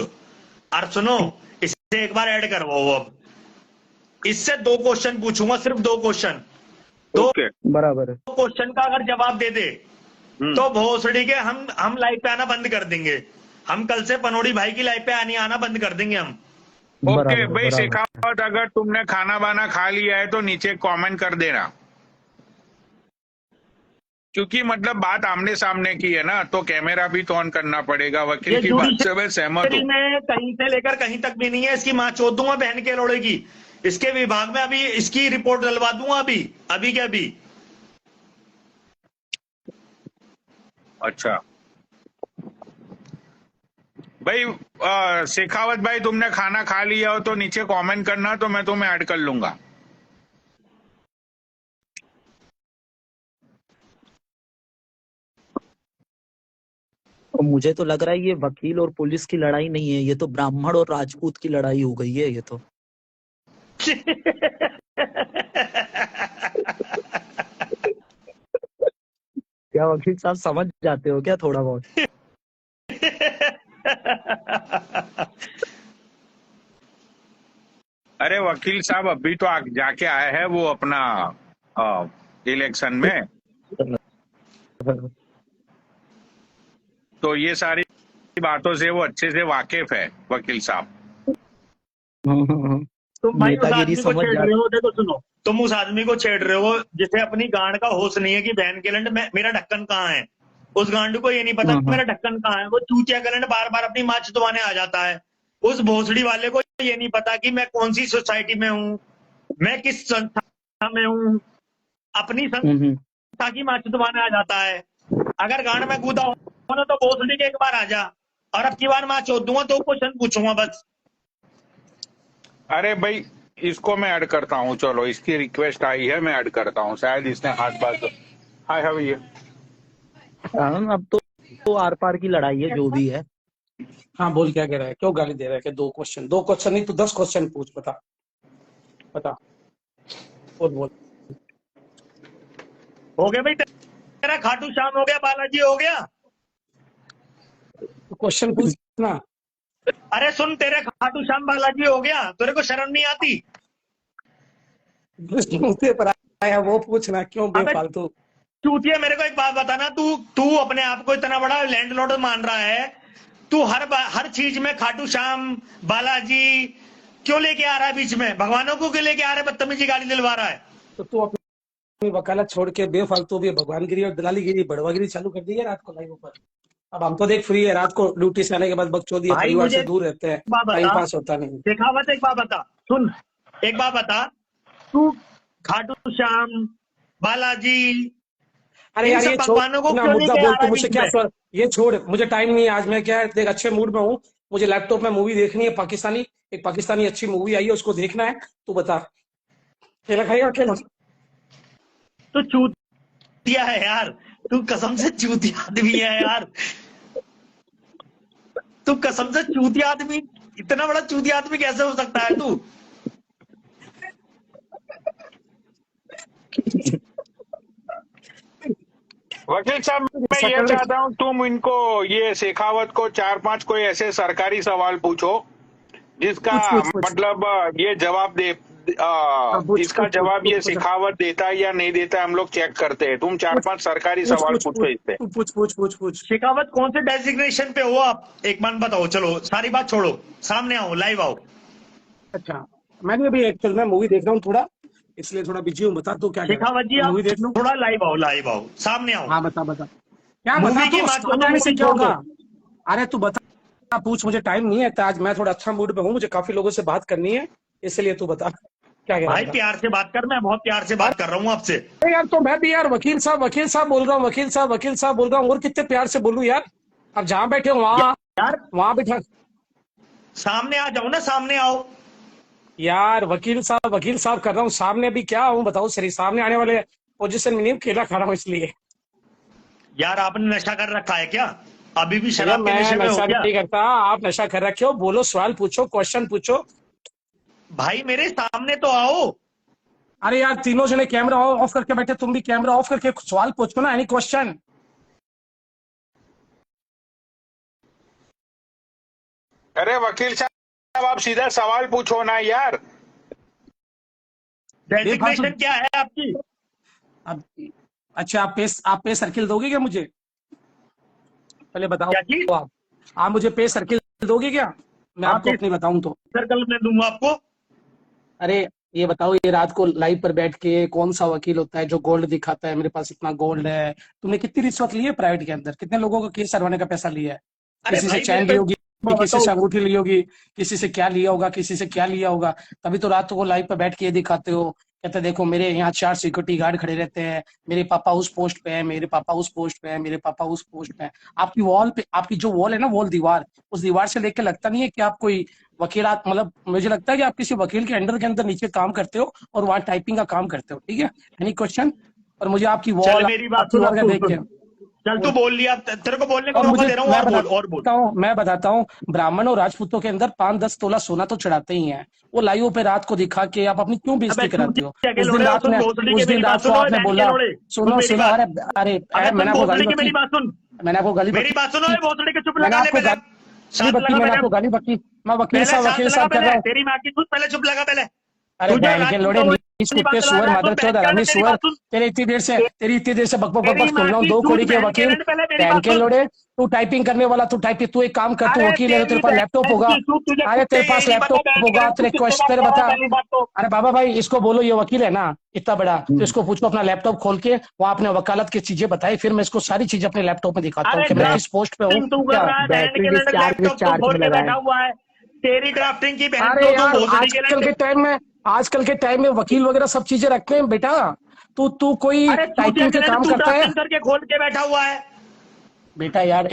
Speaker 3: और सुनो, इससे एक बार ऐड करवाओ। अब इससे 2 क्वेश्चन पूछूंगा, सिर्फ 2 क्वेश्चन।
Speaker 1: ओके
Speaker 2: बराबर है।
Speaker 3: क्वेश्चन का अगर जवाब दे दे तो भोसड़ी के हम लाइव पे आना बंद कर देंगे। हम कल से पनोड़ी भाई की लाइव पे आना बंद कर देंगे हम।
Speaker 1: ओके
Speaker 2: बराबर
Speaker 1: भाई
Speaker 2: बराबर।
Speaker 1: शेखावत, अगर तुमने खाना बाना खा लिया है तो नीचे कमेंट कर देना, क्योंकि मतलब बात आमने सामने की है ना, तो कैमरा भी तो ऑन करना पड़ेगा। वकील
Speaker 3: ये
Speaker 1: की बात से मैं सहमत हूँ।
Speaker 3: में कहीं से लेकर कहीं तक भी नहीं है। इसकी माँ चोद दूंगा बहन के लोड़े की। इसके विभाग में अभी इसकी रिपोर्ट डलवा दूंगा अभी के अभी।
Speaker 1: अच्छा भाई, शेखावत भाई तुमने खाना खा लिया हो तो नीचे कमेंट करना, तो मैं तुम्हें ऐड कर लूंगा।
Speaker 2: तो मुझे तो लग रहा है ये वकील और पुलिस की लड़ाई नहीं है, ये तो ब्राह्मण और राजपूत की लड़ाई हो गई है ये तो। क्या वकील साहब समझ जाते हो क्या थोड़ा बहुत?
Speaker 1: अरे वकील साहब अभी तो जाके आए हैं वो अपना इलेक्शन में, तो ये सारी बातों से वो अच्छे से वाकिफ है वकील साहब।
Speaker 3: तुम भाई उस
Speaker 2: नेतागिरी
Speaker 3: आदमी को
Speaker 2: समझ
Speaker 3: छेड़
Speaker 2: जा।
Speaker 3: रहे हो। देखो सुनो, तुम उस आदमी को छेड़ रहे हो जिसे अपनी गांड का होश नहीं है कि बहन के लंड मेरा ढक्कन कहाँ है। उस गांडू को ये नहीं पता कि मेरा ढक्कन कहाँ है। वो चूतिया के लंड बार बार अपनी माँ छुदवाने आ जाता है। उस भोसड़ी वाले को ये नहीं पता कि मैं कौन सी सोसाइटी में हूँ, मैं किस संस्था में हूँ। अपनी संस्था की माँ छुदवाने आ जाता है। अगर गांड में कूदा हो ना तो भोसड़ी के एक बार आ जा, और अब की बार माँ चोद दूंगा, 2 क्वेश्चन पूछूंगा बस।
Speaker 1: अरे भाई इसको मैं ऐड करता हूँ, चलो इसकी रिक्वेस्ट आई है, मैं ऐड करता हूँ। शायद इसने हाथ बात। हाय हाय भैया।
Speaker 2: अब तो आर पार की लड़ाई है जो भी है।
Speaker 6: हाँ बोल, क्या कह रहा है? क्यों गाली दे रहा है? कि 2 क्वेश्चन नहीं तो 10 क्वेश्चन पूछ। बता बोल।
Speaker 3: हो गया भाई, तेरा खाटू श्याम हो गया, बालाजी हो गया।
Speaker 6: तो क्वेश्चन पूछना।
Speaker 3: अरे सुन, तेरे खाटू श्याम बालाजी हो गया, तेरे को शर्म नहीं आती?
Speaker 6: मुझे पर आया वो पूछना, क्यों
Speaker 3: अबे
Speaker 6: बेफालतू?
Speaker 3: चूतिया, मेरे को एक बात बताना, तू अपने आप को इतना बड़ा लैंडलॉर्ड मान रहा है, तू हर चीज में खाटू श्याम बालाजी क्यों लेके आ रहा है बीच में? भगवानों को क्यों लेके आ रहा है? बदतमीजी गाली दिलवा रहा है।
Speaker 6: तो तू अपनी वकालत छोड़ के बेफालतू भी भगवानगिरी और दलालीगिरी बड़वागिरी चालू कर दी है रात को लाइव ऊपर। अब हम तो देख फ्री है, रात को ड्यूटी से आने के बाद बकचोदी है,
Speaker 3: भाई
Speaker 6: परिवार
Speaker 3: मुझे
Speaker 6: से दूर रहते हैं,
Speaker 3: बात
Speaker 6: टाइम
Speaker 3: बता,
Speaker 6: पास होता नहीं।
Speaker 3: शेखावत एक बात बता, सुन एक बात बता, तू खाटू श्याम बालाजी
Speaker 6: अरे
Speaker 3: इन
Speaker 6: यार
Speaker 3: सब
Speaker 6: ये छोड़
Speaker 3: भगवानों को
Speaker 6: ना,
Speaker 3: क्यों
Speaker 6: मुद्दा
Speaker 3: लेके आ
Speaker 6: बोल
Speaker 3: रहा
Speaker 6: तू
Speaker 3: है
Speaker 6: मुझसे
Speaker 3: बीच
Speaker 6: क्या
Speaker 3: में?
Speaker 6: सवाल, ये छोड़, मुझे टाइम नहीं है आज। मैं क्या है, देख अच्छे मूड में हूँ, मुझे लैपटॉप में मूवी देखनी है, एक पाकिस्तानी अच्छी मूवी आई है, उसको देखना है। तू बता, केला खाएगा? केला
Speaker 3: तू चूतिया है यार, तू कसम से चूतिया आदमी है यार, तू कसम से चूतिया आदमी। इतना बड़ा चूतिया आदमी कैसे हो सकता है तू?
Speaker 1: वकील साहब मैं ये चाहता हूँ तुम इनको, ये शेखावत को 4-5 कोई ऐसे सरकारी सवाल पूछो जिसका
Speaker 6: पूछ।
Speaker 1: मतलब ये जवाब दे, इसका जवाब ये शेखावत देता है या नहीं देता है, हम लोग चेक करते हैं। तुम 4-5 सरकारी सवाल पूछो इस पे।
Speaker 6: पूछ।
Speaker 3: शेखावत कौन से डेजिग्नेशन पे हो आप? एक बार बताओ। चलो सारी बात छोड़ो, सामने आओ, लाइव आओ।
Speaker 6: अच्छा, मैंने अभी एक्चुअल में मूवी देख रहा हूँ थोड़ा, इसलिए थोड़ा बिजी हूँ। बता तू क्या
Speaker 3: शेखावत जी
Speaker 6: मूवी
Speaker 3: आप
Speaker 6: देख लूँ?
Speaker 3: थोड़ा लाइव आओ, सामने आओ।
Speaker 6: हाँ बता क्या
Speaker 3: मूवी
Speaker 6: बता
Speaker 3: की
Speaker 6: तू,
Speaker 3: बात
Speaker 6: सामने से क्या
Speaker 3: छोड़ दो।
Speaker 6: होगा? अरे तू बता, पूछ, मुझे टाइम नहीं है आज, मैं थोड़ा अच्छा मूड में हूँ, मुझे काफी लोगों से बात करनी है, इसलिए तू बता क्या कह रहा
Speaker 3: भाई
Speaker 6: है?
Speaker 3: प्यार से बात कर, मैं बहुत प्यार से बात कर रहा हूँ आपसे।
Speaker 6: अरे यार, तो मैं भी यार वकील साहब बोल रहा हूँ, वकील साहब बोल रहा हूँ, और कितने प्यार से बोलूं यार? अब जहाँ बैठे हो
Speaker 3: यार
Speaker 6: वहां बैठा।
Speaker 3: सामने आ जाओ ना, सामने आओ
Speaker 6: यार वकील साहब कर रहा हूँ, सामने भी क्या हूँ बताओ? सही सामने आने वाले पोजीशन में नहीं, केला खा रहा हूँ इसलिए।
Speaker 3: यार। आपने नशा कर रखा है क्या? अभी भी
Speaker 6: भैया
Speaker 3: शराब के
Speaker 6: मैं
Speaker 3: नशे में हो
Speaker 6: नशा
Speaker 3: क्या?
Speaker 6: नहीं करता, आप नशा कर रखे हो। बोलो, सवाल पूछो, क्वेश्चन पूछो।
Speaker 3: भाई मेरे सामने तो आओ।
Speaker 6: अरे यार तीनों जने कैमरा ऑफ करके बैठे, तुम भी कैमरा ऑफ करके सवाल पूछो ना, एनी क्वेश्चन।
Speaker 1: अरे वकील साहब आप सीधा सवाल पूछो ना यार।
Speaker 3: डेजिग्नेशन क्या है आपकी?
Speaker 6: अब अच्छा, आप पे सर्किल दोगे क्या मुझे? पहले बताओ
Speaker 3: क्या चीज?
Speaker 6: आप मुझे पे सर्किल दोगे क्या? मैं आपको अपनी बताऊं तो।
Speaker 3: सर्कल में दूंगा आपको।
Speaker 6: अरे ये बताओ, ये रात को लाइव पर बैठ के कौन सा वकील होता है जो गोल्ड दिखाता है, मेरे पास इतना गोल्ड है? तुमने कितनी रिश्वत ली है प्राइवेट के अंदर? कितने लोगों का केस करवाने का पैसा लिया है?
Speaker 3: अरे
Speaker 6: किसी से
Speaker 3: भाई
Speaker 6: चैन
Speaker 3: मेरे
Speaker 6: ली
Speaker 3: पे
Speaker 6: होगी, किसी से अंगूठी ली होगी, किसी से क्या लिया होगा, किसी से क्या लिया होगा, तभी तो रात को लाइव पे बैठ के ये दिखाते हो। कहते देखो मेरे यहाँ 4 सिक्योरिटी गार्ड खड़े रहते हैं, मेरे पापा उस पोस्ट पे है, मेरे पापा उस पोस्ट पे है, मेरे पापा उस पोस्ट पे है। आपकी वॉल पे, आपकी जो वॉल है ना, वॉल दीवार, उस दीवार से देख के लगता नहीं है कि आप कोई वकीलात, मतलब मुझे लगता है कि आप किसी वकील के अंडर नीचे काम करते हो और वहाँ टाइपिंग का काम करते हो। ठीक है, एनी क्वेश्चन? और मुझे आपकी
Speaker 3: चल
Speaker 6: वॉल,
Speaker 3: मेरी बात
Speaker 6: आपकी
Speaker 3: सुन,
Speaker 6: वॉल का
Speaker 3: तू
Speaker 6: देख के,
Speaker 3: सुन। चल तू बोल लिया, तेरे को बोलने का
Speaker 6: और
Speaker 3: मौका
Speaker 6: मुझे
Speaker 3: दे रहा हूँ, और बोल।
Speaker 6: मैं बताता हूँ, ब्राह्मण और राजपूतों के अंदर 5-10 तोला सोना तो चढ़ाते ही हैं। वो लाइव पे रात को दिखा के आप अपनी क्यों बेइज्जती
Speaker 3: अबे
Speaker 6: कराते हो?
Speaker 3: चूतिया के
Speaker 6: उस दिन
Speaker 3: लोड़े,
Speaker 6: रात
Speaker 3: सुन
Speaker 6: में,
Speaker 3: भोसड़ी
Speaker 6: उस
Speaker 3: के, मेरी
Speaker 6: दिन
Speaker 3: बात
Speaker 6: रात को
Speaker 3: सुनो,
Speaker 6: आपने
Speaker 3: बहन के
Speaker 6: बोला,
Speaker 3: लोड़े, सुन
Speaker 6: सुनो
Speaker 3: मेरी
Speaker 6: सुनो,
Speaker 3: बात।
Speaker 6: अरे अरे
Speaker 3: अबे
Speaker 6: मैंने
Speaker 3: सुन
Speaker 6: आपको गाली
Speaker 3: भोसड़ी की मेरी
Speaker 6: बकी,
Speaker 3: बात सुन,
Speaker 6: मैंने आपको गाली
Speaker 3: मेरी
Speaker 6: बकी,
Speaker 3: बात सुनो, भोसड़ी के चुप
Speaker 6: मैंने
Speaker 3: लगा ले
Speaker 6: आपको
Speaker 3: पहले।
Speaker 6: गाली
Speaker 3: शांत
Speaker 6: बकी,
Speaker 3: लगा
Speaker 6: मैंने
Speaker 3: पहले,
Speaker 6: आपको गाली बकी। मैं
Speaker 3: पहले शांत
Speaker 6: वकील
Speaker 3: लगा
Speaker 6: साहब कर
Speaker 3: पहले,
Speaker 6: रहा हूँ।
Speaker 3: तेरी माँ की सुन, पहले चुप लगा पहले।
Speaker 6: अरे
Speaker 3: तू जो
Speaker 6: बहन के लोड़े,
Speaker 3: राजपूतों
Speaker 6: नीच
Speaker 3: वाली
Speaker 6: कुत्ते,
Speaker 3: बात चला
Speaker 6: सुअर,
Speaker 3: रहा है,
Speaker 6: मादर
Speaker 3: सुन बहन
Speaker 6: चौद,
Speaker 3: के
Speaker 6: हरामी
Speaker 3: अंदर मेरी
Speaker 6: सुअर,
Speaker 3: बात सुन।
Speaker 6: तेरी इतनी देर से बक बक
Speaker 3: तेरी
Speaker 6: कर
Speaker 3: माँ
Speaker 6: रहा हूँ।
Speaker 3: की
Speaker 6: दो
Speaker 3: सुन,
Speaker 6: कौड़ी के
Speaker 3: बहन के
Speaker 6: वकील,
Speaker 3: अंदर पहले मेरी
Speaker 6: बहन
Speaker 3: बात
Speaker 6: के
Speaker 3: सुन।
Speaker 6: लोड़े, तू टाइपिंग करने वाला, तू टाइपिंग, तू एक काम कर, तू
Speaker 3: अरे
Speaker 6: वकील है तो तेरे
Speaker 3: तेरी
Speaker 6: पास लैपटॉप
Speaker 3: बहन
Speaker 6: होगा।
Speaker 3: की सुन, तुझे
Speaker 6: अरे
Speaker 3: कुत्ते
Speaker 6: तेरे पास
Speaker 3: यही नहीं पता
Speaker 6: लैपटॉप
Speaker 3: बहन के
Speaker 6: होगा,
Speaker 3: अंदर
Speaker 6: तेरे
Speaker 3: तू किससे
Speaker 6: क्वेश्चन
Speaker 3: बात कर रहा
Speaker 6: बता।
Speaker 3: है, पहली बात तो।
Speaker 6: अरे बाबा भाई, इसको बोलो, ये वकील है ना इतना बड़ा, तो इसको पूछो अपना लैपटॉप खोल के, वहाँ अपने वकालत की चीजें बताए, फिर मैं इसको सारी चीजें अपने लैपटॉप में दिखाता हूँ
Speaker 3: अरे
Speaker 6: कि मैं किस पोस्ट पे हूँ
Speaker 3: ड्राफ्टिंग तू
Speaker 6: क्या।
Speaker 3: कर रहा है, बहन के
Speaker 2: बैटरी
Speaker 3: अंदर
Speaker 2: डिस्चार्ज
Speaker 3: लैपटॉप तो
Speaker 2: डिस्चार्ज
Speaker 3: खोल
Speaker 2: में
Speaker 3: के
Speaker 2: लगा
Speaker 3: बैठा
Speaker 2: है।
Speaker 3: हुआ है। तेरी ड्राफ्टिंग की बहन
Speaker 6: अरे
Speaker 3: तो
Speaker 6: यार,
Speaker 3: भोसड़ी के
Speaker 6: आजकल
Speaker 3: लंडे।
Speaker 6: के टाइम में, वकील वगैरह सब चीजें रखते हैं बेटा। तू कोई
Speaker 3: अरे चूतिया
Speaker 6: टाइपिंग
Speaker 3: के
Speaker 6: के
Speaker 3: लंडे,
Speaker 6: काम
Speaker 3: तू
Speaker 6: करता है?
Speaker 3: ड्राफ्टिंग करके खोल के बैठा हुआ है।
Speaker 6: बेटा यार,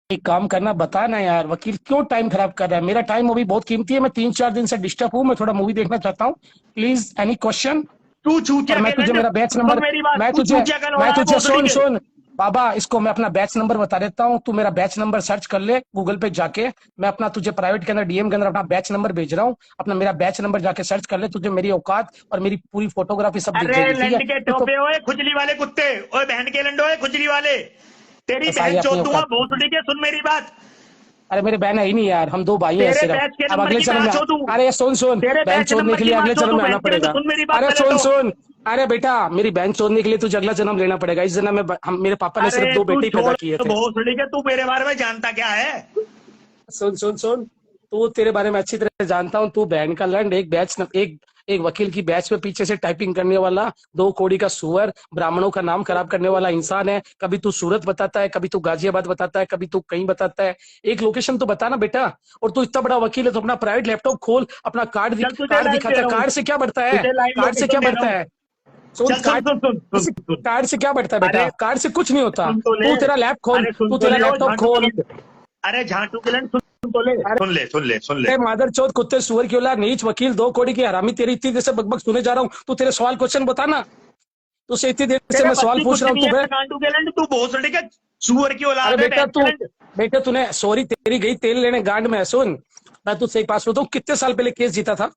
Speaker 6: एक काम करना, बता ना यार, वकील क्यों टाइम खराब कर रहा है? मेरा टाइम अभी बहुत कीमती है, मैं 3-4 दिन से डिस्टर्ब हूँ, मैं थोड़ा मूवी देखना चाहता हूँ। Please any question?
Speaker 3: तू
Speaker 6: और
Speaker 3: चूतिया
Speaker 6: मैं
Speaker 3: के
Speaker 6: तुझे
Speaker 3: लंडे,
Speaker 6: मेरा बैच
Speaker 3: सुन
Speaker 6: नंबर,
Speaker 3: मेरी बात, तू चूतिया का
Speaker 6: मैं
Speaker 3: लोड़ा है
Speaker 6: तुझे
Speaker 3: भोसड़ी
Speaker 6: सुन
Speaker 3: के।
Speaker 6: सुन बाबा, इसको मैं अपना बैच नंबर बता देता हूँ, तू मेरा बैच नंबर सर्च कर ले गूगल पे जाके। मैं अपना तुझे प्राइवेट के अंदर डीएम के अंदर अपना बैच नंबर भेज रहा हूँ, अपना मेरा बैच नंबर जाके सर्च कर ले, तुझे मेरी औकात और मेरी पूरी फोटोग्राफी सब दिख
Speaker 3: अरे
Speaker 6: जाएगी। ठीक है,
Speaker 3: लंड के
Speaker 6: इसको
Speaker 3: टोपे ओए खुजली वाले कुत्ते, ओए बहन के लंडो, ओए खुजली वाले, तेरी
Speaker 6: बस आइए
Speaker 3: बहन
Speaker 6: अपनी
Speaker 3: चोद दूंगा
Speaker 6: औकात।
Speaker 3: भोसड़ी के, सुन मेरी बात।
Speaker 6: अरे मेरे बहन है ही नहीं यार, हम 2 भाई हैं
Speaker 3: तेरे
Speaker 6: सिर्फ।
Speaker 3: बैच के
Speaker 6: अब
Speaker 3: नंबर
Speaker 6: अगले
Speaker 3: की
Speaker 6: जन्म
Speaker 3: मैं
Speaker 6: में,
Speaker 3: चोदूं,
Speaker 6: अरे सुन
Speaker 3: तेरे
Speaker 6: बहन
Speaker 3: बैच
Speaker 6: छोड़ने
Speaker 3: नंबर
Speaker 6: के
Speaker 3: की
Speaker 6: लिए
Speaker 3: मैं
Speaker 6: अगले जन्म
Speaker 3: चोदूं,
Speaker 6: में आना
Speaker 3: बहन के लंडो,
Speaker 6: पड़ेगा।
Speaker 3: सुन मेरी बात
Speaker 6: अरे
Speaker 3: पहले तो।
Speaker 6: सुन, अरे बेटा, मेरी बहन छोड़ने के लिए तुझे अगला जन्म लेना पड़ेगा। इस जन्म में मेरे पापा ने सिर्फ
Speaker 3: अरे
Speaker 6: 2
Speaker 3: तू
Speaker 6: बेटे ही पैदा किए
Speaker 3: छोड़
Speaker 6: थे।
Speaker 3: भोसड़ी के, तू मेरे बारे में जानता क्या है?
Speaker 6: सुन, तू, तेरे बारे में अच्छी तरह जानता हूँ। तू बहन का लंड, एक वकील की बैच में पीछे से टाइपिंग करने वाला, 2 कौड़ी का सुअर, ब्राह्मणों का नाम खराब करने वाला इंसान है। कभी तू सूरत बताता है, कभी तू गाजियाबाद बताता है, कभी तू कहीं बताता है। एक लोकेशन तो बता ना बेटा। और तू इतना बड़ा वकील है तो अपना प्राइवेट लैपटॉप खोल, अपना कार्ड
Speaker 3: चल तुझे
Speaker 6: कार्ड
Speaker 3: लाइव दे
Speaker 6: दिखाता है।
Speaker 3: रहा हूँ,
Speaker 6: कार्ड से क्या बढ़ता है?
Speaker 3: तुझे लाइव
Speaker 6: कार्ड से क्या
Speaker 3: लोकेशन दे रहा
Speaker 6: बढ़ता
Speaker 3: हूँ।
Speaker 6: है? सुन,
Speaker 3: चल सुन सुन सुन सुन सुन
Speaker 6: कार्ड से क्या बढ़ता है
Speaker 3: अरे
Speaker 6: बेटा? कार्ड से कुछ नहीं होता।
Speaker 3: सुन तो ले,
Speaker 6: तू तेरा लैप खोल,
Speaker 3: अरे सुन
Speaker 6: तू
Speaker 3: तो
Speaker 6: तेरा
Speaker 3: ले, ओ
Speaker 6: लैपटॉप
Speaker 3: झांटू के
Speaker 6: खोल।
Speaker 3: लंड, अरे झांटू के लंड, सुन तो ले, सुन ले।
Speaker 6: अरे मादरचोद, कुत्ते, सुअर की औलाद, नीच वकील, 2 कौड़ी की हरामी, तेरी इतनी देर से बकबक सुने जा रहा हूँ। तू तेरे सवाल क्वेश्चन बता ना, तुझसे इतनी देर से
Speaker 3: तेरे
Speaker 6: मैं सवाल
Speaker 3: बत्ती
Speaker 6: पूछ
Speaker 3: कुछ
Speaker 6: रहा हूँ,
Speaker 3: नहीं
Speaker 6: तू
Speaker 3: है गांडू के लंड, तू भोसड़ी के सुअर की
Speaker 6: अरे
Speaker 3: औलाद है, बहन के लंड।
Speaker 6: बेटा तूने, सॉरी, तेरी गई तेल लेने गांड में। सुन, मैं तुझसे एक बात पूछता हूँ, कितने साल पहले केस जीता था?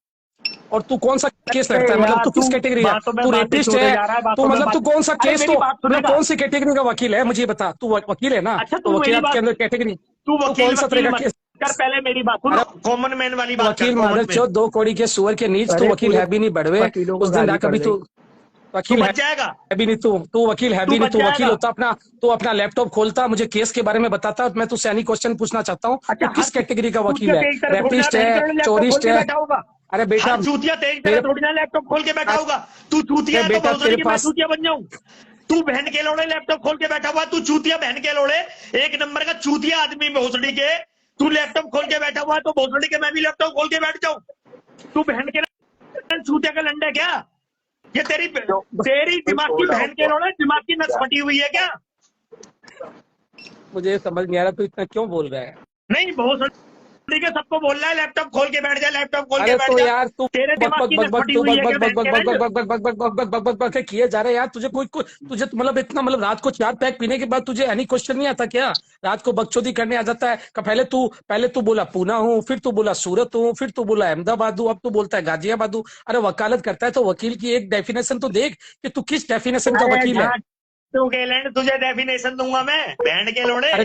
Speaker 6: और तू कौन सा केस
Speaker 3: अरे
Speaker 6: लड़ता है? मतलब
Speaker 3: यार
Speaker 6: तू
Speaker 3: तू
Speaker 6: किस कैटेगरी है?
Speaker 3: बातों में
Speaker 6: तू
Speaker 3: बातें
Speaker 6: रेपिस्ट
Speaker 3: छोड़े
Speaker 6: है?
Speaker 3: जा रहा है,
Speaker 6: तू
Speaker 3: बातों में
Speaker 6: मतलब
Speaker 3: बात।
Speaker 6: तू कौन सा
Speaker 3: अरे
Speaker 6: केस,
Speaker 3: मेरी बात
Speaker 6: तू
Speaker 3: सुनेगा?
Speaker 6: कौन सी कैटेगरी का वकील है? मुझे ये बता। तू वकील है ना?
Speaker 3: अच्छा
Speaker 6: तो
Speaker 3: तू मेरी
Speaker 6: वकीलात के
Speaker 3: बात,
Speaker 6: अंदर कैटेगरी,
Speaker 3: तू
Speaker 6: तू
Speaker 3: वकील
Speaker 6: कौन सा तरह
Speaker 3: वकील
Speaker 6: का
Speaker 3: मत
Speaker 6: केस?
Speaker 3: कर, पहले मेरी बात सुन,
Speaker 6: अरे
Speaker 3: कॉमन मैन वाली बात कर,
Speaker 6: वकील
Speaker 3: कॉमन मैन।
Speaker 6: मादरचोद, 2 कौड़ी के सुअर के नीच, तू
Speaker 2: अरे
Speaker 6: वकील
Speaker 2: पूरे
Speaker 6: है भी नहीं बड़वे।
Speaker 2: वकीलों को
Speaker 6: उस दिन
Speaker 2: गाली
Speaker 6: रा
Speaker 2: पड़
Speaker 6: कभी
Speaker 2: गई।
Speaker 6: तू
Speaker 3: तू
Speaker 6: वकील
Speaker 3: बच जाएगा,
Speaker 6: है भी नहीं, तू वकील है
Speaker 3: तू
Speaker 6: भी नहीं,
Speaker 3: बच
Speaker 6: तू वकील
Speaker 3: जाएगा।
Speaker 6: होता अपना, तू अपना लैपटॉप खोलता, मुझे केस के बारे में बताता। मैं तुझसे एनी क्वेश्चन पूछना चाहता हूँ,
Speaker 3: अच्छा
Speaker 6: तू किस कैटेगरी का वकील है?
Speaker 3: तेरी तरह थोड़ी ना
Speaker 6: रेपिस्ट
Speaker 3: बहन
Speaker 6: है,
Speaker 3: के लैपटॉप खोल
Speaker 6: चोरिस्ट
Speaker 3: के
Speaker 6: है?
Speaker 3: बैठा होगा।
Speaker 6: अरे बेटा,
Speaker 3: हर चूतिया तेरी तरह
Speaker 6: मेरे,
Speaker 3: थोड़ी ना लैपटॉप खोल के बैठा होगा। तू चूतिया है तो
Speaker 6: बेटा
Speaker 3: भोसड़ी
Speaker 6: तेरे
Speaker 3: की मैं
Speaker 6: पास,
Speaker 3: चूतिया बन जाऊं? तू बहन के लोड़े लैपटॉप खोल के बैठा हुआ, तू चूतिया बहन के लोड़े, एक नंबर का चूतिया आदमी भोसड़ी के। तू लैपटॉप खोल के बैठा हुआ है तो भोसड़ी के मैं भी लैपटॉप खोल के बैठ जाऊं? तू बहन के चूतिया का लंडा क्या? ये तेरी दिमाग की बहन के लोड़े, दिमाग की नस फटी हुई है क्या?
Speaker 6: मुझे समझ नहीं आ रहा तू इतना क्यों बोल रहा है।
Speaker 3: नहीं भोसड़ी भोसड़ी के सबको बोल रहा है लैपटॉप खोल के बैठ जा, लैपटॉप खोल के
Speaker 2: अरे
Speaker 3: बैठ
Speaker 2: तो
Speaker 3: जा।
Speaker 2: यार तू
Speaker 3: तेरे
Speaker 2: बक
Speaker 3: दिमाग
Speaker 2: बक
Speaker 3: की
Speaker 2: बक
Speaker 3: नस
Speaker 2: बक
Speaker 3: फटी
Speaker 2: तू
Speaker 3: हुई
Speaker 2: बक
Speaker 3: है क्या
Speaker 2: बक बक
Speaker 3: बहन के
Speaker 2: बक
Speaker 3: लंड?
Speaker 2: बक बक बक बक बक बक बक बक बक किए जा रहे हैं यार। तुझे कोई तुझे मतलब इतना मतलब रात को 4 पैक पीने के बाद तुझे एनी क्वेश्चन नहीं आता क्या? रात को बकचोदी करने आ जाता है। पहले तू बोला पूना हूँ, फिर तू बोला सूरत हूँ, फिर तू बोला अहमदाबाद हूँ, अब तू बोलता है गाजियाबाद हूँ। अरे वकालत करता है तो वकील की एक डेफिनेशन तो देख कि तू किस डेफिनेशन का
Speaker 3: अरे
Speaker 2: वकील है।
Speaker 3: तू के लैंड तुझे डेफिनेशन दूंगा मैं, बहन के लोड़े।
Speaker 2: अरे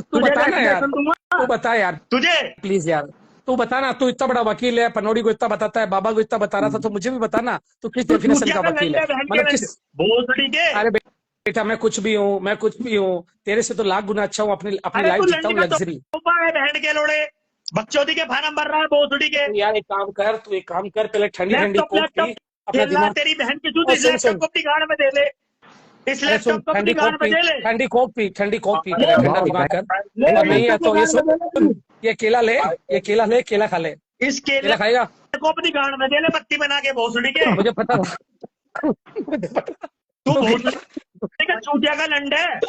Speaker 2: तू
Speaker 3: तुझे
Speaker 2: बता ना यार,
Speaker 3: डेफिनेशन दूंगा
Speaker 2: तू बता यार
Speaker 3: तुझे।
Speaker 2: प्लीज यार, तू बता ना। तू इतना बड़ा वकील है, पनौड़ी को इतना बताता है, बाबा को इतना बता रहा था, तो मुझे भी बता ना तू किस
Speaker 3: तू
Speaker 2: डेफिनेशन
Speaker 3: चूतिया
Speaker 2: का
Speaker 3: का
Speaker 2: वकील
Speaker 3: लंड
Speaker 2: है,
Speaker 3: है बहन के
Speaker 2: मतलब
Speaker 3: लंड,
Speaker 2: किस।
Speaker 3: भोसड़ी के।
Speaker 2: अरे बेटा मैं कुछ भी हूँ, मैं कुछ भी हूँ, तेरे से तो लाख गुना अच्छा हूँ। अपनी
Speaker 3: अरे
Speaker 2: लाइफ
Speaker 3: तू
Speaker 2: जीता
Speaker 3: लंड
Speaker 2: हूँ
Speaker 3: का
Speaker 2: लग्जरी।
Speaker 3: तोहफा है बहन के लोड़े, बकचोदी के फार्म भर रहा है भोसड़ी के।
Speaker 2: यार एक काम कर, तू एक काम कर, पहले ठंडी ठंडी
Speaker 3: लैपटॉप
Speaker 2: कोक
Speaker 3: लैपटॉप
Speaker 2: पी, अपना
Speaker 3: खेल रहा है
Speaker 2: दिमाग।
Speaker 3: तेरी बहन की चूत,
Speaker 2: और
Speaker 3: इस
Speaker 2: सुन
Speaker 3: लैपटॉप
Speaker 2: सुन,
Speaker 3: को अपनी गाड़ में दे ले, इस
Speaker 2: अरे सुन,
Speaker 3: लैपटॉप को अपनी
Speaker 2: ठंडी
Speaker 3: गाड़
Speaker 2: कोक
Speaker 3: में
Speaker 2: पी,
Speaker 3: दे ले।
Speaker 2: ठंडी कोक पी, ठंडी कोक पी,
Speaker 3: ले
Speaker 2: पहले ठंडा
Speaker 3: ले
Speaker 2: दिमाग कर। और नहीं है
Speaker 3: लैपटॉप को
Speaker 2: तो ये
Speaker 3: गाड़ में दे ले,
Speaker 2: सुन, ये केला ले, ये केला ले, केला खा ले।
Speaker 3: इस केले
Speaker 2: केला खाएगा?
Speaker 3: को अपनी गाड़ में दे ले, बत्ती बना के भोसड़ी के।
Speaker 2: मुझे पता था। मुझे पता।
Speaker 3: तू
Speaker 2: तो
Speaker 3: भोसड़ी का चूतिया का लंड है,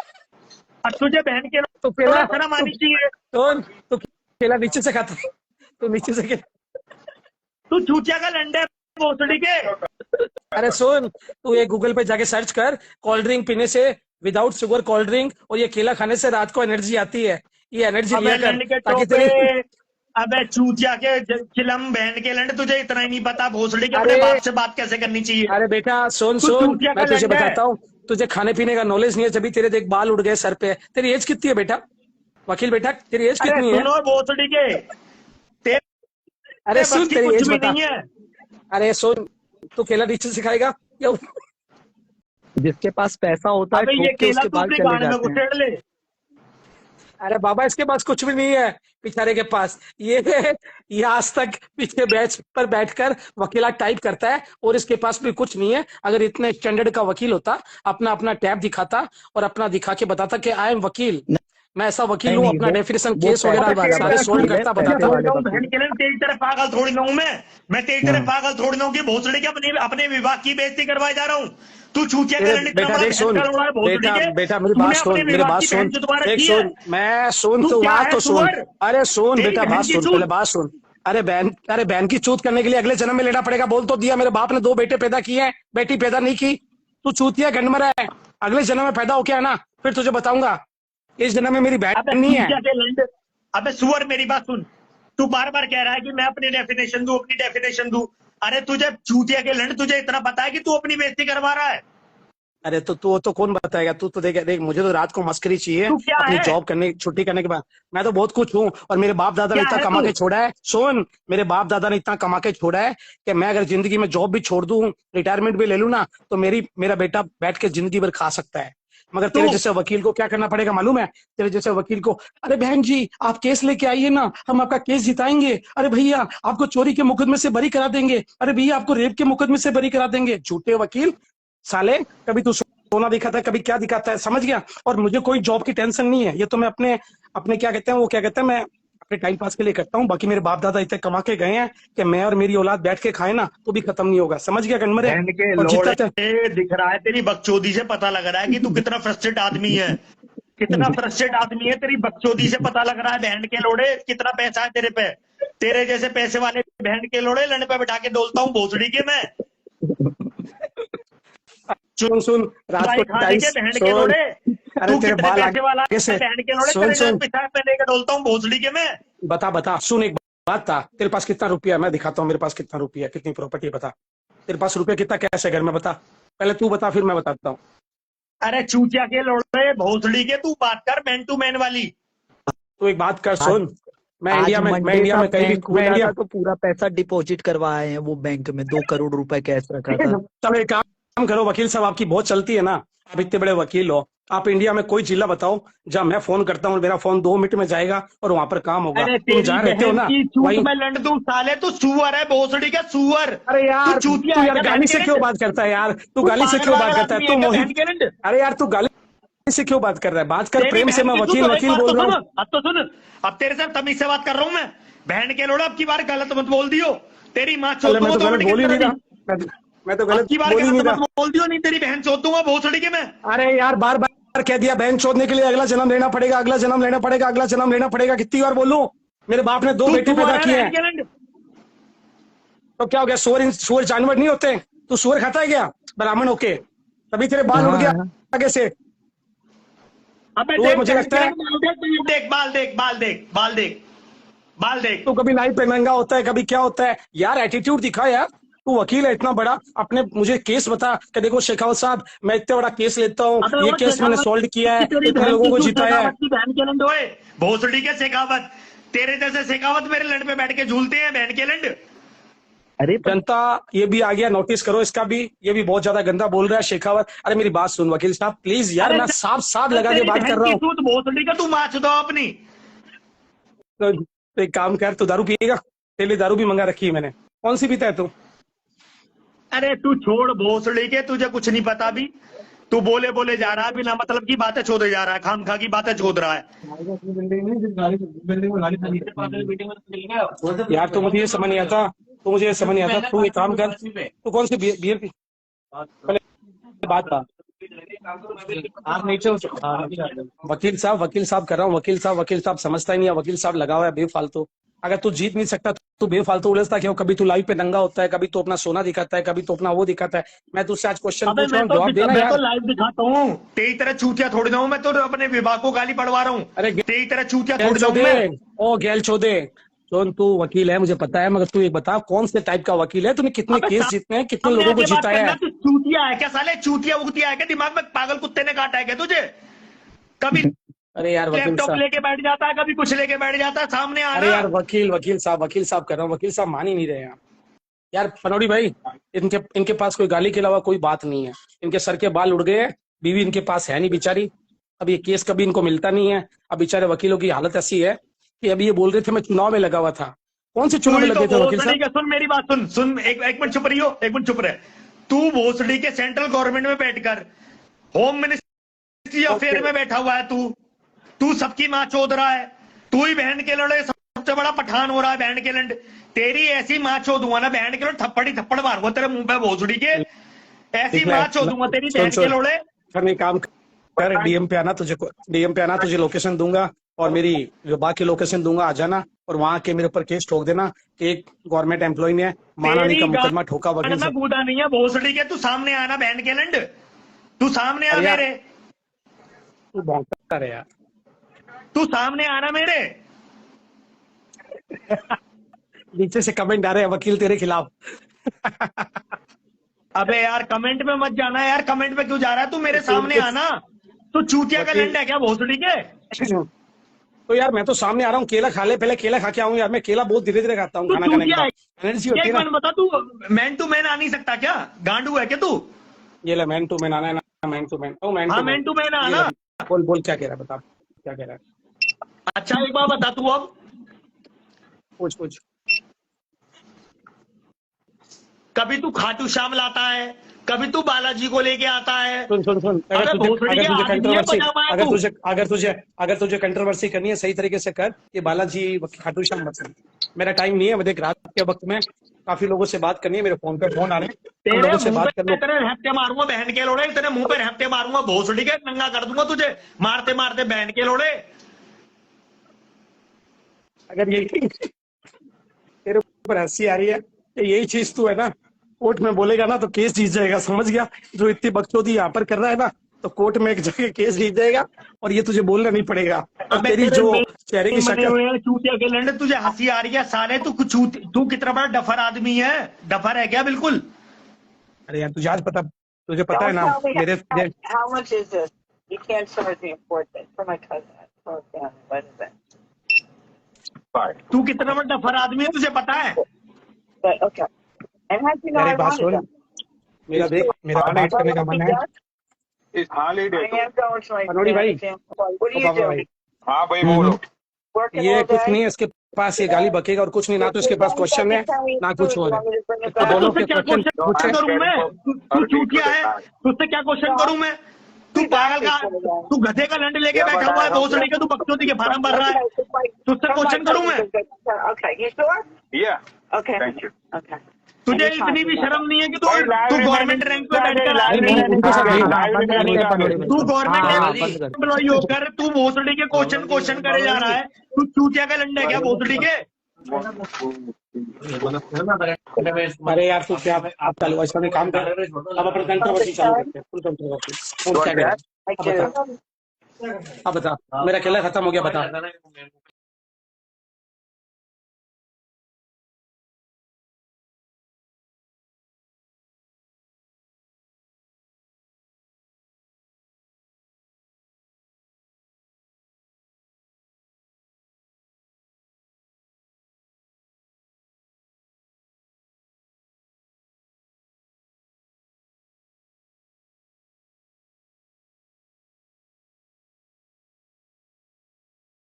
Speaker 3: और तुझे बहन के
Speaker 2: तो केला,
Speaker 3: लोड़े शर्म आनी चाहिए।
Speaker 2: तो केला नीचे से खाता है, तो नीचे से केला।
Speaker 3: तू चूतिया का लंड है भोसड़ी के।
Speaker 2: अरे सुन, तू ये गूगल पे जाके सर्च कर, कोल्ड ड्रिंक पीने से, विदाउट शुगर कोल्ड ड्रिंक, और ये केला खाने से रात को एनर्जी आती है। ये एनर्जी
Speaker 3: अबे
Speaker 2: लिया कर
Speaker 3: लंड के
Speaker 2: ताकि
Speaker 3: टोपे,
Speaker 2: तेरी।
Speaker 3: अबे चूतिया के चिलम बहन के लंड, तुझे इतना ही नहीं पता भोसड़ी के अपने
Speaker 2: अरे
Speaker 3: बाप से बात कैसे करनी चाहिए।
Speaker 2: अरे बेटा सुन
Speaker 3: तू
Speaker 2: सुन,
Speaker 3: चूतिया
Speaker 2: मैं
Speaker 3: का
Speaker 2: तुझे
Speaker 3: लंड है।
Speaker 2: बताता हूँ, तुझे खाने पीने का नॉलेज नहीं है, जब तेरे देख बाल उड़ गए सर पे। तेरी एज कितनी है बेटा, वकील बेटा, तेरी एज
Speaker 3: अरे
Speaker 2: कितनी है?
Speaker 3: सुनो भोसड़ी के, तेरे
Speaker 2: अरे सुन,
Speaker 3: बस की
Speaker 2: तेरी
Speaker 3: कुछ
Speaker 2: एज
Speaker 3: भी
Speaker 2: बता।
Speaker 3: नहीं है।
Speaker 2: अरे सुन, तू केला नीचे से खाएगा या जिसके पास पैसा होता है
Speaker 3: अबे ये
Speaker 2: ठोक के
Speaker 3: केला
Speaker 2: उसके
Speaker 3: तू
Speaker 2: बाल
Speaker 3: अपनी
Speaker 2: चले
Speaker 3: गाड़ में
Speaker 2: जाते हैं।
Speaker 3: घुसेड़ ले।
Speaker 2: अरे बाबा इसके पास कुछ भी नहीं है बेचारे के पास। ये आज तक पीछे बेंच पर बैठकर वकीलात टाइप करता है, और इसके पास भी कुछ नहीं है। अगर इतने स्टैंडर्ड का वकील होता, अपना अपना टैब दिखाता और अपना दिखा के बताता कि आई एम वकील, मैं ऐसा वकील हूँ, अपना डेफिनेशन केस वगैरह सारे सोल्व करता, बताता।
Speaker 3: बहन के लिए तेरी तरह पागल थोड़ी ना हूं मैं तेरी तरह पागल थोड़ी ना हूं कि भोसड़ी के अपने विभाग की बेइज्जती करवाए जा रहा हूँ। तू चूतिया का लंड इतना
Speaker 2: बेटा
Speaker 3: बड़ा
Speaker 2: देख सुन,
Speaker 3: भयंकर उड़ा है भोसड़ी
Speaker 2: बेटा
Speaker 3: के।
Speaker 2: बेटा मेरी
Speaker 3: तूने
Speaker 2: बात सुन,
Speaker 3: अपने
Speaker 2: मेरी
Speaker 3: विभाग
Speaker 2: बात
Speaker 3: की
Speaker 2: सुन,
Speaker 3: बहन चुदवा
Speaker 2: एक
Speaker 3: रखी है।
Speaker 2: सुन, मैं सुन,
Speaker 3: तू
Speaker 2: तो
Speaker 3: क्या
Speaker 2: बात
Speaker 3: है
Speaker 2: तो सुन।
Speaker 3: सुअर?
Speaker 2: अरे सुन
Speaker 3: तेरी
Speaker 2: बेटा,
Speaker 3: बहन
Speaker 2: बात
Speaker 3: की
Speaker 2: सुन,
Speaker 3: चूत।
Speaker 2: पहले बात सुन। अरे बहन की चूत करने के लिए अगले जन्म में लेना पड़ेगा, बोल तो दिया। मेरे बाप ने 2 बेटे पैदा किए हैं, बेटी पैदा नहीं की। तू चूतिया गंडमरा है, अगले जन्म में पैदा होके आना, फिर तुझे बताऊंगा। इस जन्म में मेरी
Speaker 3: अबे
Speaker 2: बहन नहीं है।
Speaker 3: चूतिया के लंड, अबे सुअर मेरी बात सुन। तू बार बार कह रहा है कि मैं अपनी डेफिनेशन दूं, अपनी डेफिनेशन दूं। अरे तुझे चूतिया के लंड, तुझे इतना पता है कि तू अपनी बेइज्जती करवा रहा है।
Speaker 2: अरे तो तू तो कौन बताएगा? तू तो देख, मुझे तो रात को मस्करी चाहिए
Speaker 3: तू क्या
Speaker 2: अपनी
Speaker 3: है?
Speaker 2: जॉब करने, छुट्टी करने के बाद। मैं तो बहुत कुछ हूँ, और मेरे बाप दादा ने
Speaker 3: क्या
Speaker 2: इतना
Speaker 3: है
Speaker 2: कमा
Speaker 3: तू?
Speaker 2: के छोड़ा है। सुन, मेरे बाप दादा ने इतना कमा के छोड़ा है कि मैं अगर जिंदगी में जॉब भी छोड़ दूं, रिटायरमेंट भी ले लूं ना, तो मेरा बेटा बैठ के जिंदगी भर खा सकता है। मगर तेरे जैसे वकील को क्या करना पड़ेगा मालूम है? तेरे जैसे वकील को, अरे बहन जी आप केस लेके आइए ना, हम आपका केस जिताएंगे। अरे भैया आपको चोरी के मुकदमे से बरी करा देंगे। अरे भैया आपको रेप के मुकदमे से बरी करा देंगे। झूठे वकील साले, कभी तू सोना दिखाता है, कभी क्या दिखाता है, समझ गया? और मुझे कोई जॉब की टेंशन नहीं है, ये तो मैं अपने क्या कहते हैं, मैं अपने टाइम पास के लिए करता हूँ। बाकी मेरे बाप दादा इतने कमा के गए हैं कि मैं और मेरी औलाद बैठ के खाए ना तो भी खत्म नहीं होगा, समझ गया गनमरे?
Speaker 3: बहन के
Speaker 2: और
Speaker 3: लोड़े दिख रहा है, तेरी बकचोदी से पता लग रहा है कि तू कितना फ्रस्ट्रेट आदमी है, कितना फ्रस्ट्रेट आदमी है। तेरी बकचोदी से पता लग रहा है बहन के लोड़े कितना पैसा है तेरे पे। तेरे जैसे पैसे वाले बहन के लोड़े लंड पे बैठा के डोलता हूँ भोसड़ी के मैं।
Speaker 2: सुन रात को
Speaker 3: खाने के बहन के लोड़े,
Speaker 2: अरे
Speaker 3: तू
Speaker 2: तेरे
Speaker 3: कितने
Speaker 2: बाल
Speaker 3: पैसे वाला
Speaker 2: आगे से
Speaker 3: बहन के लोड़े,
Speaker 2: सुन
Speaker 3: तेरे
Speaker 2: सुन,
Speaker 3: नाम पेशाब में लेकर डोलता हूँ भोसड़ी के मैं।
Speaker 2: बता सुन, एक बात था, तेरे पास कितना रुपया? मैं दिखाता हूँ मेरे पास कितना रुपया, कितनी प्रॉपर्टी, बता। तेरे पास रुपया कितना कैश है घर में, बता। पहले तू बता, फिर मैं बताता हूँ।
Speaker 3: अरे चूतिया के लोड़े भोसड़ी के, तू बात कर मैन टू मैन वाली।
Speaker 2: तू एक बात कर, सुन, मैं इंडिया में कहीं भी, मैं इंडिया
Speaker 8: तो पूरा पैसा डिपॉजिट करवाए हैं वो बैंक में, 2 करोड़ रुपए कैश रखा था।
Speaker 2: चलो एक काम करो वकील साहब, आपकी बहुत चलती है ना, आप इतने बड़े वकील हो, आप इंडिया में कोई जिला बताओ जहाँ मैं फोन करता हूँ, मेरा फोन 2 मिनट में जाएगा और वहाँ पर काम होगा।
Speaker 3: अरे
Speaker 2: तुम जा रहते हो ना
Speaker 3: वही। मैं लंड दूं साले, तू सुअर है भोसड़ी का सुअर।
Speaker 2: अरे यार
Speaker 3: तू
Speaker 2: तू यार गाली से क्यों बात करता है यार? तू गाली से क्यों बात करता है? तू मोहित, अरे यार तू गाली से क्यों बात कर रहा है? बात कर प्रेम से, मैं वकील बोल रहा हूँ।
Speaker 3: अब तो सुन, अब तेरे साथ तमीज से बात कर रहा हूँ मैं। बहन के लोड़ा अब की बार गलत मत बोल दियो, तेरी माँ चोद
Speaker 2: मैं तो गलत बोल ही नहीं रहा, मैं तो गलत
Speaker 3: की बार
Speaker 2: बोल ही नहीं
Speaker 3: गलत
Speaker 2: रहा।
Speaker 3: मत बोल दियो, नहीं तेरी बहन चोद दूंगा भोसड़ी के मैं।
Speaker 2: अरे यार बार बार
Speaker 6: बार कह दिया बहन चोदने के लिए अगला जन्म लेना पड़ेगा, अगला जन्म लेना पड़ेगा, अगला जन्म लेना पड़ेगा। कितनी बार बोलूं? मेरे बाप ने 2 बेटे पैदा किए हैं, तो क्या हो गया? सुअर जानवर नहीं होते? तू सुअर खाता है क्या ब्राह्मण होके? तभी तेरे बाल उड़ गया आगे से।
Speaker 3: अबे
Speaker 6: तो मुझे लगता है
Speaker 3: देख बाल देख।
Speaker 6: तो कभी लाइव पे नंगा होता है, कभी क्या होता है यार। एटीट्यूड दिखा यार, तू वकील है इतना बड़ा, अपने मुझे केस बता कि देखो शेखावत साहब मैं इतना बड़ा केस लेता हूँ, ये केस मैंने सॉल्व किया है, इतने लोगों को जिताया है।
Speaker 3: बहन के लंड होए भोसड़ी के शेखावत, तेरे जैसे शेखावत मेरे लंड पे बैठ के झूलते हैं बहन के लंड।
Speaker 2: अरे
Speaker 6: जनता ये भी आ गया, नोटिस करो इसका भी, ये भी बहुत ज्यादा गंदा बोल रहा है शेखावत। अरे मेरी बात सुन वकील साहब प्लीज यार, मैं साफ लगा के बात कर रहा हूँ।
Speaker 3: तू भोसड़ी का तू माच दो अपनी।
Speaker 6: तो एक काम कर, तू दारू पिएगा? तेरे लिए दारू भी मंगा रखी है मैंने। कौन सी पीता है तू?
Speaker 3: अरे तू छोड़ भोसड़ी के, तुझे कुछ नहीं पता भी। तू बोले जा रहा है, बिना मतलब की बातें छोड़े जा रहा है, खामखा की बातें छोड़ रहा है
Speaker 6: यार। तो मुझे ये समझ नहीं आता, तू एक काम कर, तू कौन सी बियर की बात था?
Speaker 5: आप नीचे हो सकते।
Speaker 6: वकील साहब कर रहा हूँ, वकील साहब समझता ही नहीं है, वकील साहब लगा हुआ है बेफालतू। अगर तू जीत नहीं सकता तू बेफालतू उलझता क्यों? कभी तू लाइव पे नंगा होता है, कभी तू अपना सोना दिखाता है, कभी तू अपना वो दिखाता है। मैं तुझसे आज क्वेश्चन पूछ रहा हूँ, जवाब देना
Speaker 3: मैं
Speaker 6: यार।
Speaker 3: तो लाइव दिखाता हूँ, तेरी तरह चूतिया थोड़ी ना हूँ मैं, तो अपने विभाग को गाली पढ़वा रहा हूँ।
Speaker 6: अरे
Speaker 3: तेरी तरह चूतिया थोड़ी ना हूँ मैं।
Speaker 6: ओ गैल चौधे, तू वकील है मुझे पता है, मगर तू एक बता कौन से टाइप का वकील है? तूने कितने केस जीतने हैं, कितने लोगों को जिताया है?
Speaker 3: तू चूतिया है क्या साले? चूतिया उगतिया है क्या? दिमाग में पागल कुत्ते ने काटा है क्या तुझे? कभी
Speaker 6: अरे यार वकील
Speaker 3: लैपटॉप
Speaker 6: साहब,
Speaker 3: लेके बैठ जाता है, कभी कुछ लेके बैठ जाता है, सामने आ
Speaker 6: अरे
Speaker 3: रहा।
Speaker 6: यार वकील साहब कर रहा हूँ, वकील साहब मान ही नहीं रहे हैं यार। पनौड़ी भाई, इनके पास कोई गाली के अलावा कोई बात नहीं है। इनके सर के बाल उड़ गए हैं, बीवी इनके पास है नहीं बेचारी। अब ये केस कभी इनको मिलता नहीं है। अब बेचारे वकीलों की हालत ऐसी है कि अभी ये बोल रहे थे मैं चुनाव में लगा हुआ था। कौन से चुनाव में लगे थे वकील साहब?
Speaker 3: सुन मेरी बात सुन एक मिनट चुप रही हो, एक मिनट चुप रहे। तू भोसड़ी के सेंट्रल गवर्नमेंट में बैठकर होम मिनिस्ट्री अफेयर में बैठा हुआ है। तू सबकी माँ चोद रहा है। तू ही बहन के लड़े सबसे बड़ा पठान हो रहा है बहन के लंड। तेरी ऐसी माँ चोद हुआ ना बहन के लड़, थप्पड़ मारूंगा तेरे मुंह पे भोसड़ी के। ऐसी माँ चोद दूंगा तेरी बहन के लोड़े।
Speaker 6: करने काम कर, डीएम पे आना तुझे लोकेशन दूंगा और मेरी विभाग की लोकेशन दूंगा, आ जाना और वहां के मेरे ऊपर केस ठोक देना कि एक गवर्नमेंट एम्प्लॉय ने माना नहीं का मुकदमा ठोका वकील
Speaker 3: में कूदा नहीं है भोसड़ी के। तू सामने आना बहन के लंड, तू सामने आ मेरे।
Speaker 6: तू भौंकता रहे यार,
Speaker 3: तू सामने आना मेरे।
Speaker 6: नीचे से कमेंट आ रहे हैं वकील तेरे खिलाफ।
Speaker 3: अबे यार कमेंट में मत जाना यार, कमेंट में क्यों जा रहा है तू? मेरे सामने आना। तू चूतिया का लंड है क्या भोसड़ी के?
Speaker 6: तो यार मैं तो सामने आ रहा हूँ, केला खा ले, पहले केला खा के आऊँ यार। मैं केला बहुत धीरे धीरे खाता हूँ खाना खाने के बाद, एनर्जी होती है ना।
Speaker 3: बता तू मैन टू मैन आ नहीं सकता क्या? गांडू है क्या तू?
Speaker 6: ये ले मैन टू मैन आना है ना, मैन टू मैन।
Speaker 3: हाँ मैन टू मैन आना।
Speaker 6: बोल क्या कह रहा है, बता क्या कह रहा है।
Speaker 3: अच्छा एक बार बता तू, अब
Speaker 6: पूछ।
Speaker 3: कभी तू खाटू श्याम लाता है, कभी तू बालाजी को लेके आता है।
Speaker 6: सुन अगर तुझे कंट्रोवर्सी करनी है सही तरीके से कर। ये बालाजी खाटू श्याम मत कर, मेरा टाइम नहीं है। मुझे रात के वक्त में काफी लोगों से बात करनी है, मेरे फोन पे फोन आ रहे हैं, लोगों से बात कर लो।
Speaker 3: तेरे रहते मारूंगा बहन के लोड़े, तेरे मुंह पे रहते मारूंगा भोसड़ी के, नंगा कर दूंगा तुझे मारते मारते बहन के लोड़े।
Speaker 6: अगर यही तेरे ऊपर हंसी आ रही है कि यही चीज तू है ना कोर्ट में बोलेगा ना तो केस जीत जाएगा, समझ गया? जो इतनी बकचोदी यहाँ पर कर रहा है ना, तो कोर्ट में एक जगह केस जीत जाएगा और ये तुझे बोलना नहीं पड़ेगा। और तेरी जो चेहरे की शक्ल,
Speaker 3: चूतिया के लंड, तुझे हंसी आ रही है साले? तू कितना बड़ा डफर आदमी है? डफर है क्या बिल्कुल?
Speaker 6: अरे यार तुझे आज पता, तुझे पता है ना मेरे
Speaker 9: How much is this? You can't charge me important for my cousin. For family. What is it?
Speaker 3: तू कितना बड़ा डफर आदमी है तुझे पता है?
Speaker 9: But okay. And how do you know I
Speaker 6: मेरी बात
Speaker 9: wanted
Speaker 6: सुन,
Speaker 9: them?
Speaker 6: मेरा देख, मेरा बात करने का मन है।
Speaker 1: इस holiday
Speaker 9: I am going to my
Speaker 6: मनोड़ी भाई,
Speaker 9: family. What are you doing?
Speaker 1: हाँ भाई बोलो।
Speaker 9: Working
Speaker 6: ये
Speaker 9: all
Speaker 6: कुछ
Speaker 9: day?
Speaker 6: नहीं है इसके पास, ये गाली बकेगा और कुछ नहीं, ना तो इसके पास क्वेश्चन है ना कुछ और है। तो दोनों के क्वेश्चन पूछे।
Speaker 3: करूं मैं? तू चूतिया है, तुझसे क्या क्वेश्चन करूं मैं? तू पागल का, तू गधे का लंड लेके बैठा हुआ है भोसड़ी के, तू बकचोदी के फार्म भर रहा है। तुझसे क्वेश्चन करूं मैं?
Speaker 9: Okay, you sure?
Speaker 1: Yeah.
Speaker 9: Okay.
Speaker 1: Thank you.
Speaker 9: Okay.
Speaker 3: तुझे
Speaker 2: अरे
Speaker 3: इतनी भी
Speaker 2: साहब,
Speaker 3: शर्म नहीं है कि तू
Speaker 1: भाई लाइव
Speaker 3: तू
Speaker 1: में
Speaker 3: गवर्नमेंट
Speaker 1: नहीं
Speaker 3: रैंक पे
Speaker 1: आ गए,
Speaker 3: बैठकर
Speaker 1: लाइव
Speaker 6: नहीं,
Speaker 1: में
Speaker 6: नहीं,
Speaker 1: नहीं
Speaker 6: उनके
Speaker 1: आ
Speaker 6: साथ
Speaker 1: गए,
Speaker 6: नहीं।
Speaker 1: लाइव में नहीं आ गए।
Speaker 3: तू गवर्नमेंट
Speaker 2: हाँ,
Speaker 3: रैंक
Speaker 2: बंद कर।
Speaker 3: एम्प्लॉई होकर तू भोसड़ी के क्वेश्चन करे जा रहा है। तू चूतिया का लंडा है क्या भोसड़ी के?
Speaker 6: अरे यार तू क्या आप चालू ऐसा नहीं काम कर। अब अपना कंट्रोवर्सी चालू करते हैं, फुल कंट्रोवर्सी। क्या करें?
Speaker 9: I
Speaker 6: अब बता,
Speaker 9: do.
Speaker 6: अब बता, मेरा खेला खत्म हो गया, बता।